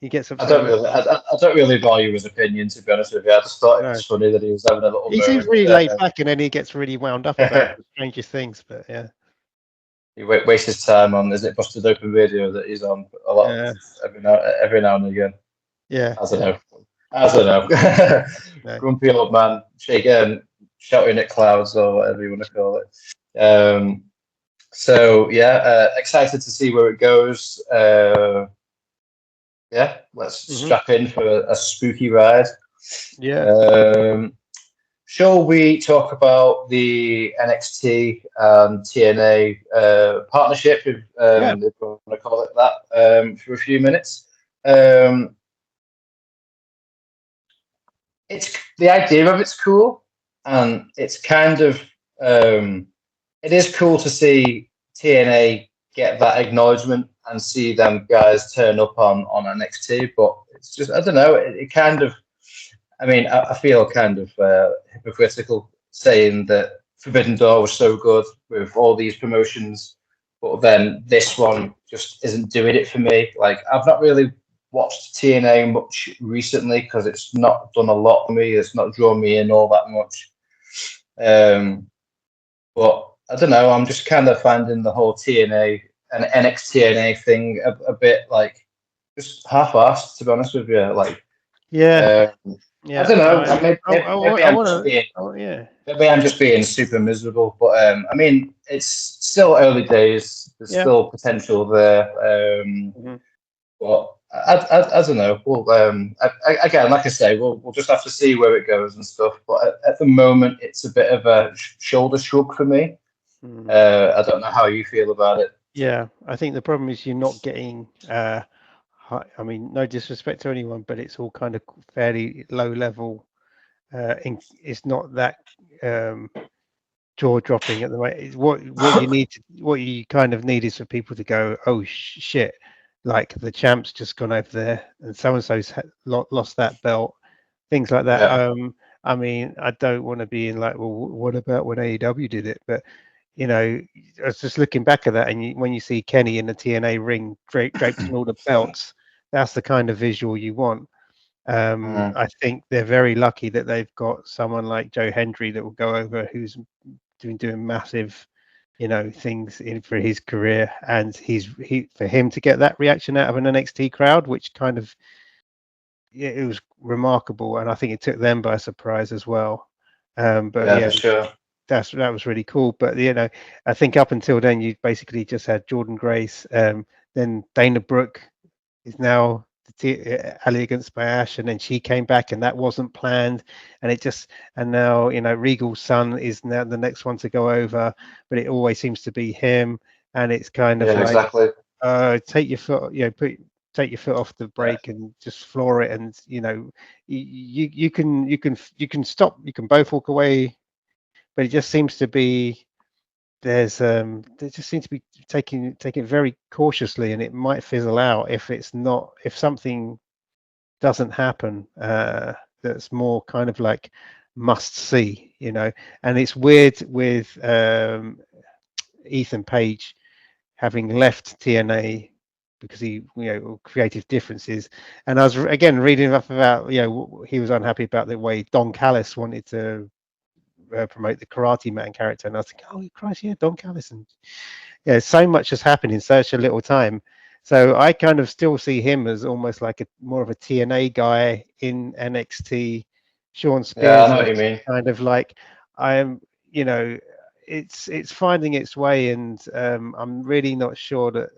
He gets upset. I don't really value his opinion, to be honest with you. I just thought it was funny that he was having a little. He seems really laid back, and then he gets really wound up about the strangest things. But yeah, he wastes his time on, is it Busted Open Radio that he's on a lot every now and again. Yeah, I don't know. No. Grumpy old man shouting at clouds or whatever you want to call it. So yeah, excited to see where it goes. Yeah, let's strap in for a spooky ride. Yeah. Shall we talk about the NXT TNA partnership, if you want to call it that, for a few minutes? It's the idea of it's cool, and it's kind of it is cool to see TNA get that acknowledgement and see them guys turn up on NXT, but it's just, I don't know, it kind of, I mean, I feel kind of hypocritical saying that Forbidden Door was so good with all these promotions, but then this one just isn't doing it for me. Like, I've not really watched TNA much recently because it's not done a lot for me. It's not drawn me in all that much. But I don't know, I'm just kind of finding the whole TNA and NXT thing a bit like just half-assed, to be honest with you. Like, yeah. I don't know. Maybe I'm just being super miserable. But I mean, it's still early days. There's still potential there. But I don't know. Well, again, like I say, we'll just have to see where it goes and stuff. But at the moment, it's a bit of a shoulder shrug for me. I don't know how you feel about it. Yeah, I think the problem is you're not getting. I mean, no disrespect to anyone, but it's all kind of fairly low level. It's not that jaw dropping at the moment. What you need to, what you kind of need is for people to go, oh shit, like the champ's just gone over there and so and so's lost that belt, things like that. Yeah. I mean, I don't want to be in like, well, what about when AEW did it? But you know, I was just looking back at that, and when you see Kenny in the TNA ring draped in all the belts, that's the kind of visual you want. I think they're very lucky that they've got someone like Joe Hendry that will go over, who's doing massive, things for his career, and for him to get that reaction out of an NXT crowd, which kind of, yeah, it was remarkable, and I think it took them by surprise as well. But Yeah, yeah, for sure. that was really cool. But I think up until then you basically just had Jordan Grace, then Dana Brooke is now Ali against Bayash, and then she came back, and that wasn't planned, and now Regal's son is now the next one to go over, but it always seems to be him, and it's kind of like, exactly. take your foot, take your foot off the brake and just floor it, and you can stop, you can both walk away, but it just seems to be they just seem to be taking it very cautiously, and it might fizzle out if something doesn't happen that's more kind of like must see, and it's weird with Ethan Page having left TNA because he creative differences, and I was again reading up about he was unhappy about the way Don Callis wanted to promote the Karate Man character, and I was thinking, oh Christ, yeah, Don Callis, and so much has happened in such a little time. So I kind of still see him as almost like more of a TNA guy in NXT. Sean Spears, Yeah, I know what you mean. kind of like it's finding its way, and I'm really not sure that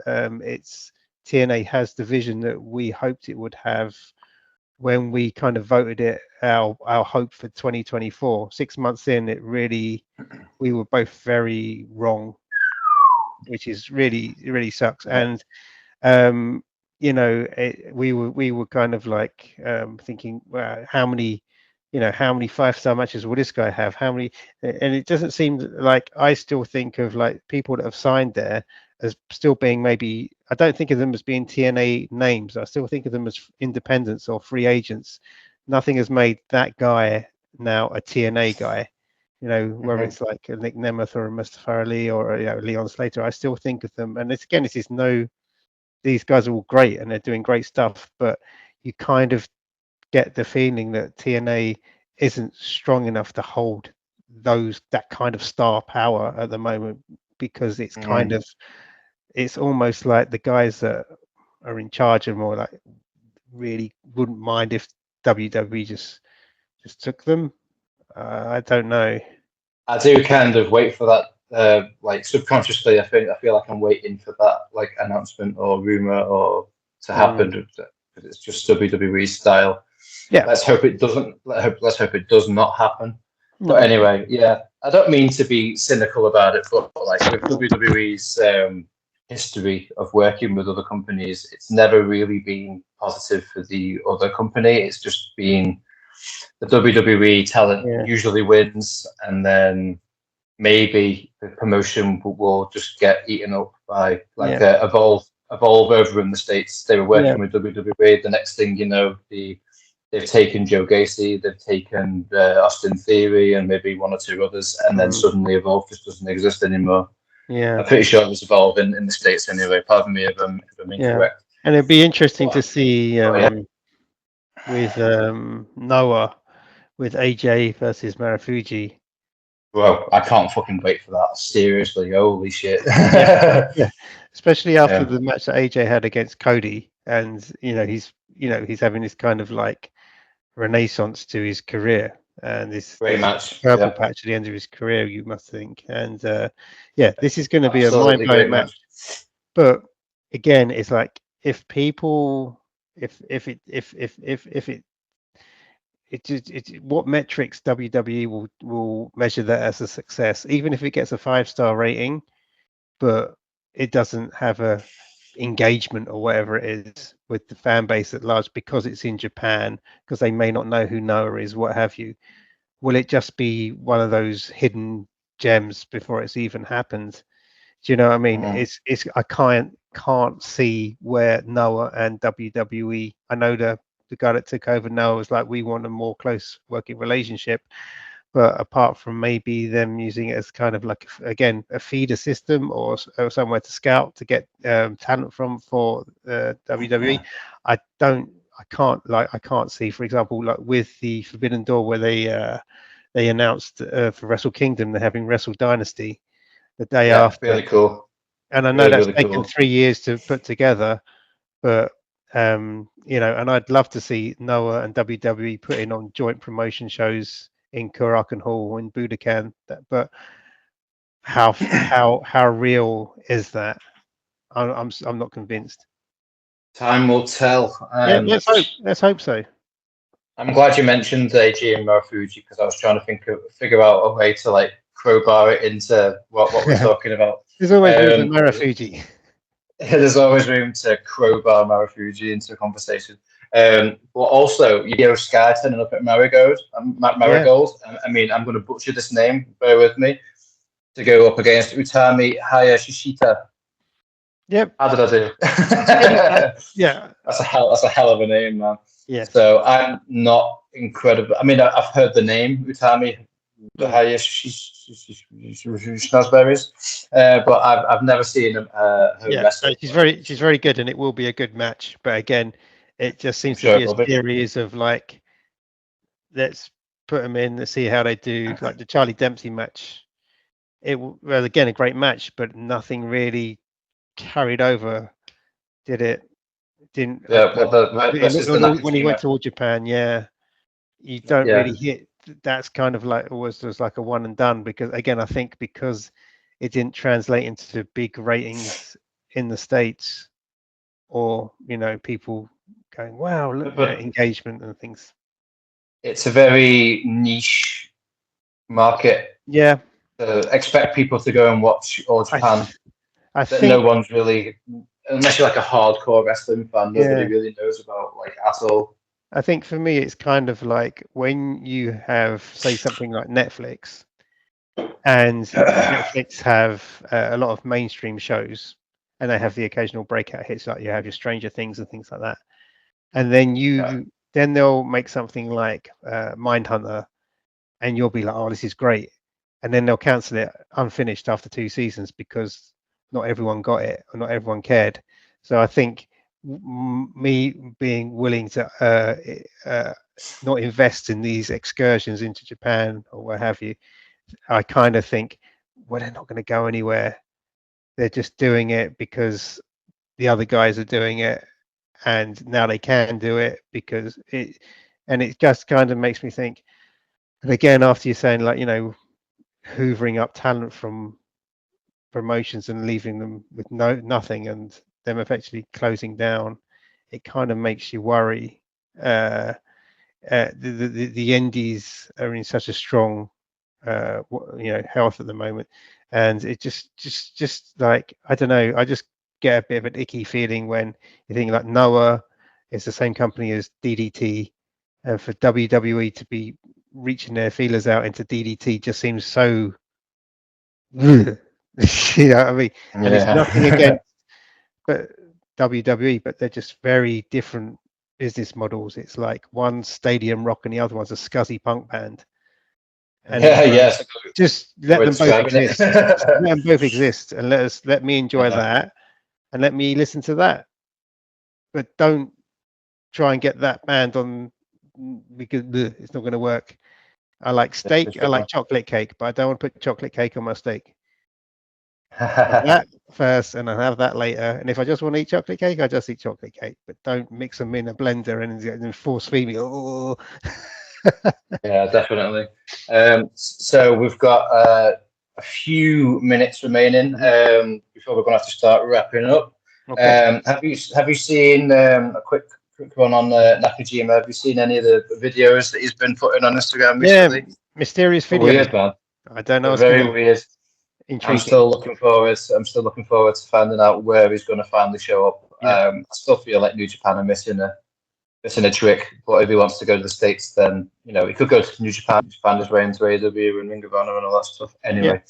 it's TNA has the vision that we hoped it would have when we kind of voted it our hope for 2024. 6 months in, we were both very wrong, which is really sucks. And we were kind of like thinking, well, how many 5-star matches will this guy have? How many? And it doesn't seem like, I still think of like people that have signed there as still being, maybe, I don't think of them as being TNA names. I still think of them as independents or free agents. Nothing has made that guy now a TNA guy. Whether it's like a Nick Nemeth or a Mustafa Ali or Leon Slater, I still think of them. And these guys are all great and they're doing great stuff, but you kind of get the feeling that TNA isn't strong enough to hold that kind of star power at the moment, because it's kind of, it's almost like the guys that are in charge are more like, really wouldn't mind if WWE just took them. I don't know. I do kind of wait for that, like subconsciously. I feel like I'm waiting for that, like, announcement or rumor or to happen. Because it's just WWE style. Yeah. Let's hope it doesn't. Let's hope it does not happen. No. But anyway, yeah, I don't mean to be cynical about it, but like with WWE's history of working with other companies, it's never really been positive for the other company. It's just been the WWE talent usually wins, and then maybe the promotion will just get eaten up by like Evolve over in the States. They were working with WWE. The next thing you know, they've taken Joe Gacy, they've taken Austin Theory, and maybe one or two others, and then suddenly Evolve just doesn't exist anymore. Yeah, I'm pretty sure it was Evolve in the States anyway. Pardon me if I'm incorrect. And it'd be interesting to see with Noah, with AJ versus Marufuji. Well, I can't fucking wait for that. Seriously, holy shit. Yeah. Especially after the match that AJ had against Cody, and he's having this kind of like renaissance to his career, and this great match, purple patch at the end of his career, you must think. And this is going to be a mind-blowing match. But again, it's like, if people what metrics WWE will measure that as a success, even if it gets a 5-star rating, but it doesn't have a engagement or whatever it is with the fan base at large because it's in Japan, because they may not know who Noah is, what have you. Will it just be one of those hidden gems before it's even happened? Do you know what I mean? It's I can't see where Noah and WWE. I know the guy that took over Noah was like, we want a more close working relationship, but apart from maybe them using it as kind of like again a feeder system or somewhere to scout to get talent from for WWE, I can't see, for example, like with the Forbidden Door where they announced for Wrestle Kingdom they're having Wrestle Dynasty the day after. Really cool. And I know that's taken 3 years to put together, but you know, and I'd love to see Noah and WWE putting on joint promotion shows in Korakuen Hall in Budokan. But how real is that? I'm not convinced. Time will tell. Yeah, let's hope so. I'm glad you mentioned AJ and Marufuji because I was trying to figure out a way to like crowbar it into what we're talking about. There's always room for Marufuji. There's always room to crowbar Marufuji into a conversation. But also, Io Sky turning up at Marigold. I mean, I'm going to butcher this name. Bear with me. To go up against Utami Hayashishita. Yep. How did I do? Yeah. That's a hell of a name, man. Yes. So I'm not incredible. I mean, I've heard the name Utami Hayashishita, but I've never seen her wrestle. She's very good, and it will be a good match. But again, it just seems to be a series of like, let's put them in, let's see how they do. Like the Charlie Dempsey match, it was again a great match, but nothing really carried over, did it? Didn't. Yeah, when he went to All Japan, you don't really hit. That's kind of like always was like a one and done because again, I think because it didn't translate into big ratings in the States, or you know, people going, wow, look at engagement and things. It's a very niche market. Yeah. Expect people to go and watch All Japan. I think no one's really, unless you're like a hardcore wrestling fan, nobody really knows about like at all. I think for me, it's kind of like when you have, say, something like Netflix, and Netflix have a lot of mainstream shows, and they have the occasional breakout hits, like you have your Stranger Things and things like that, and then then they'll make something like Mindhunter, and you'll be like, oh, this is great, and then they'll cancel it unfinished after 2 seasons because not everyone got it or not everyone cared. So I think me being willing to not invest in these excursions into Japan or what have you, I kind of think, well, they're not going to go anywhere. They're just doing it because the other guys are doing it, and now they can do it because it just kind of makes me think. And again, after you're saying like, you know, hoovering up talent from promotions and leaving them with nothing and them effectively closing down, it kind of makes you worry. The indies are in such a strong health at the moment, and it just like, I don't know, I just get a bit of an icky feeling when you think like Noah is the same company as DDT, and for WWE to be reaching their feelers out into DDT just seems so you know what I mean? And it's nothing against but WWE, but they're just very different business models. It's like one's stadium rock and the other one's a scuzzy punk band. And just let them both exist. Let them both exist, and let me enjoy that, and let me listen to that. But don't try and get that band on because it's not going to work. I like steak. I like chocolate cake, but I don't want to put chocolate cake on my steak. Have that first, and I'll have that later. And if I just want to eat chocolate cake, I just eat chocolate cake. But don't mix them in a blender and force feed me. Oh. Yeah, definitely. So we've got a few minutes remaining before we're going to have to start wrapping up. Okay. Have you seen a quick quick one on Nakajima. Have you seen any of the videos that he's been putting on Instagram recently? Yeah, mysterious videos. Weird, man. I don't know. Very weird. Intriguing. I'm still looking forward to finding out where he's going to finally show up. Yeah. I still feel like New Japan are missing a trick. But if he wants to go to the States, then he could go to New Japan. Japan his way into AEW and Ring of Honor and all that stuff. Anyway,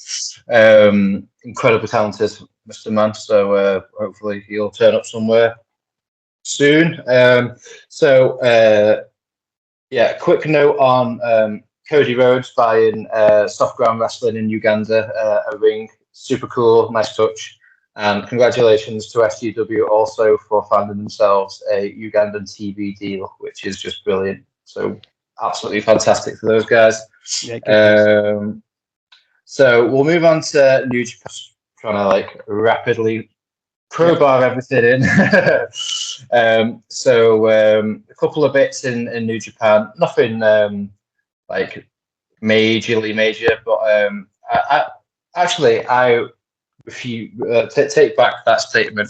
incredibly talented, Mr. Man. So hopefully he'll turn up somewhere soon. Quick note on Cody Rhodes buying Soft Ground Wrestling in Uganda, a ring. Super cool, nice touch. And congratulations to SGW also for finding themselves a Ugandan TV deal, which is just brilliant. So absolutely fantastic for those guys. Yeah, so we'll move on to New Japan, trying to rapidly crowbar everything in. A couple of bits in New Japan, nothing majorly major, but I take back that statement.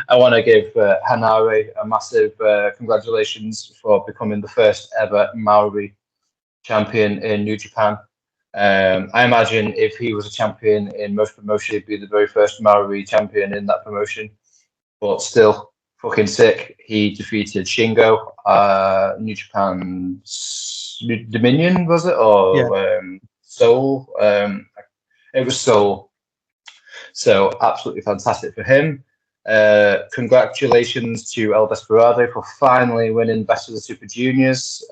I want to give Hanare a massive congratulations for becoming the first ever Maori champion in New Japan. I imagine if he was a champion in most promotions, he'd be the very first Maori champion in that promotion. But still, fucking sick. He defeated Shingo, New Japan's Dominion, was it? Or Seoul? It was Seoul. So absolutely fantastic for him. Congratulations to El Desperado for finally winning Best of the Super Juniors.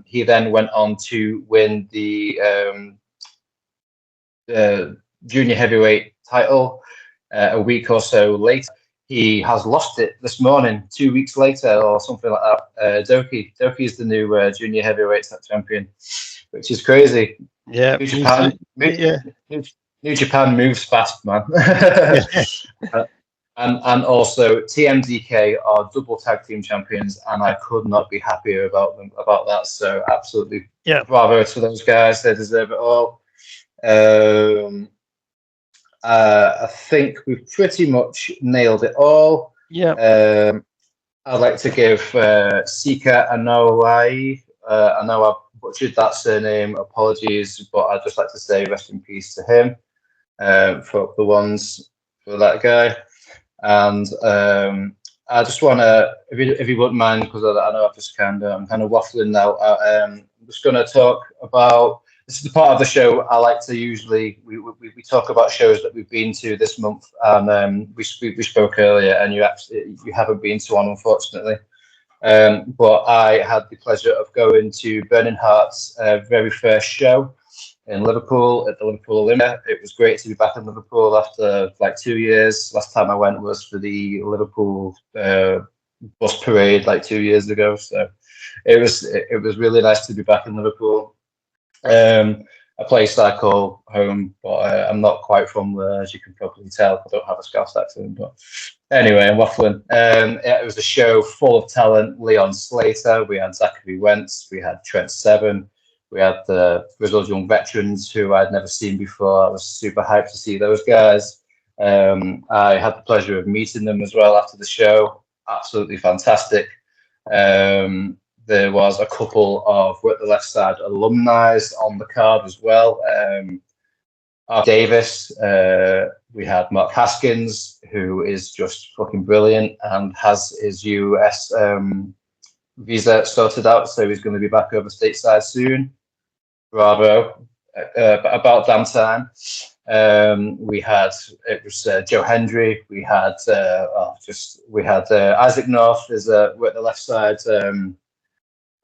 He then went on to win the junior heavyweight title a week or so later. He has lost it this morning, 2 weeks later, or something like that. Doki is the new junior heavyweight champion, which is crazy. Yeah, New Japan moves fast, man. And also TMDK are double tag team champions, and I could not be happier about that. So absolutely, bravo to those guys. They deserve it all. I think we've pretty much nailed it all. Yeah. I'd like to give Sika Anoa'i. I know I butchered that surname. Apologies, but I'd just like to say rest in peace to him. For that guy. And I just want to, if you wouldn't mind, because I know I'm kind of waffling now. I'm just going to talk about. This is the part of the show I like to usually we talk about shows that we've been to this month, and we spoke earlier, and you haven't been to one, unfortunately. But I had the pleasure of going to Burning Heart's very first show in Liverpool at the Liverpool Olympia. It was great to be back in Liverpool after 2 years. Last time I went was for the Liverpool bus parade 2 years ago. So it was really nice to be back in Liverpool. A place I call home, but I'm not quite from there, as you can probably tell. I don't have a Scouse accent, but anyway, I'm waffling. It was a show full of talent. Leon Slater, we had Zachary Wentz, we had Trent Seven, we had the grizzled young veterans who I'd never seen before. I was super hyped to see those guys. I had the pleasure of meeting them as well after the show. Absolutely fantastic. There was a couple of Work the Left Side alumni on the card as well. Art Davis, we had Mark Haskins, who is just fucking brilliant and has his US visa sorted out, so he's going to be back over stateside soon. Bravo. About damn time. It was Joe Hendry. We had Isaac North as Work the Left Side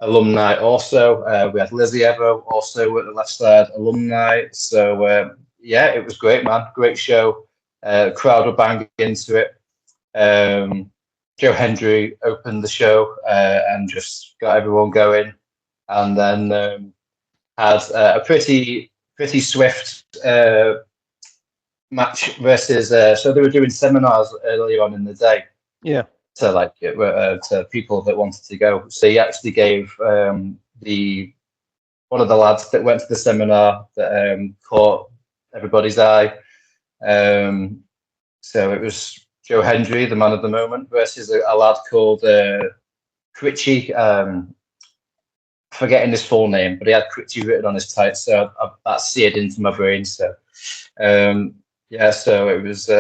alumni also. We had Lizzie Evo also Work the Left Side alumni. So it was great, man. Great show. Crowd were banging into it. Joe Hendry opened the show and just got everyone going, and then had a pretty swift match versus. So they were doing seminars earlier on in the day. Yeah. To people that wanted to go. So he actually gave one of the lads that went to the seminar that caught everybody's eye. So it was Joe Hendry, the man of the moment, versus a lad called Critchy, forgetting his full name, but he had Critchy written on his tights, so that seared into my brain. So yeah, so it was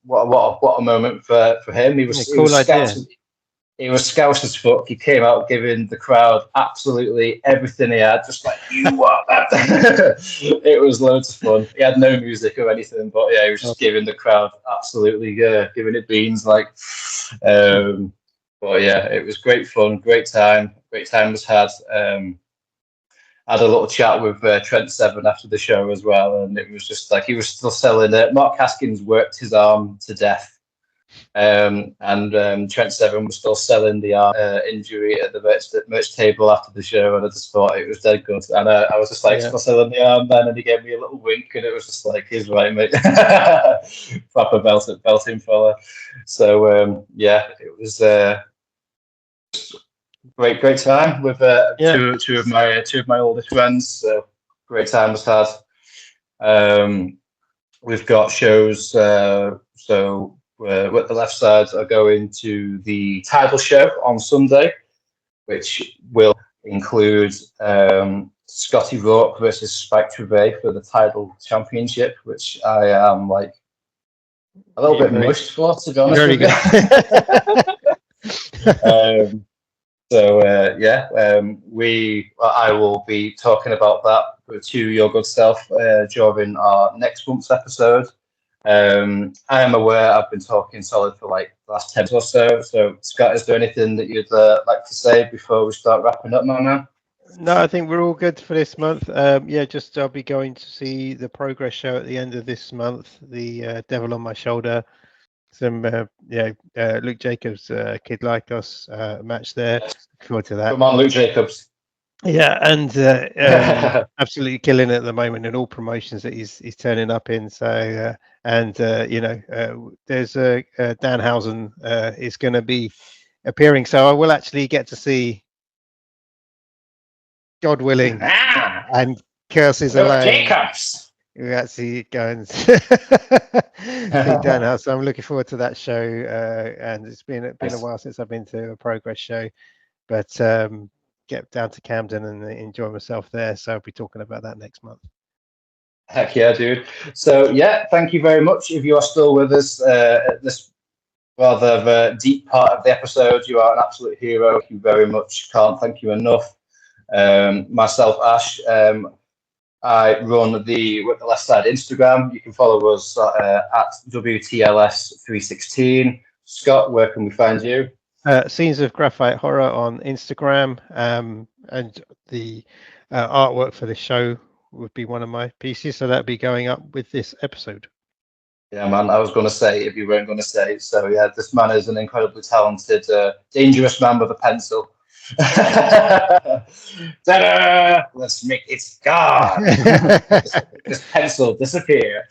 what a moment for him. He was he was scouse as fuck. He came out giving the crowd absolutely everything he had, just like, you want that? It was loads of fun. He had no music or anything, but yeah, he was just giving the crowd absolutely, giving it beans. Like, but yeah, it was great fun, great time. Great time was had. Had a little chat with Trent Seven after the show as well, and it was just like he was still selling it. Mark Haskins worked his arm to death. And Trent Seven was still selling the injury at the merch table after the show, and I just thought it was dead good. And I was just like, still selling the arm then, and he gave me a little wink, and it was just like, he's right, mate. Proper belting fella. So yeah, it was great time with two of my oldest friends. So great time was had. We've got shows. So with the left sides are going to the title show on Sunday, which will include Scotty Rourke versus Spike Trivet for the title championship, which I am like a little bit mushed for, to be honest. Very good. I will be talking about that to your good self during our next month's episode. I am aware I've been talking solid for like the last 10 or so. So, Scott, is there anything that you'd like to say before we start wrapping up, my man? No, I think we're all good for this month. I'll be going to see the Progress show at the end of this month. The Devil on My Shoulder. Some Luke Jacobs, Kid Like Us match there. Look forward to that. Come on, Luke Jacobs. Yeah, and absolutely killing it at the moment in all promotions that he's turning up in. So there's Danhausen is going to be appearing. So I will actually get to see, God willing, and Curses Alone. Jacobs. We actually go and see Danhausen. So I'm looking forward to that show. And it's been a while since I've been to a Progress show, but get down to Camden and enjoy myself there. So I'll be talking about that next month. Heck yeah, dude. So yeah, thank you very much. If you are still with us at this rather deep part of the episode, you are an absolute hero. Thank you very much. Can't thank you enough. Myself, Ash, I run the With the Left Side Instagram. You can follow us at WTLS316. Scott, where can we find you? Scenes of Graphite Horror on Instagram, and the artwork for the show would be one of my pieces, so that'll be going up with this episode. Yeah, man, I was going to say, if you weren't going to say. So yeah, this man is an incredibly talented, dangerous man with a pencil. Ta-da! Let's make it gone. This pencil disappear.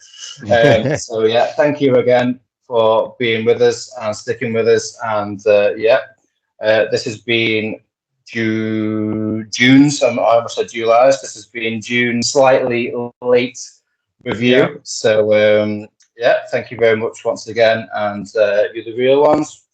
So yeah, thank you again for being with us and sticking with us. And this has been June's. I almost said July's. This has been June's slightly late review. Yeah. So thank you very much once again. And you're the real ones.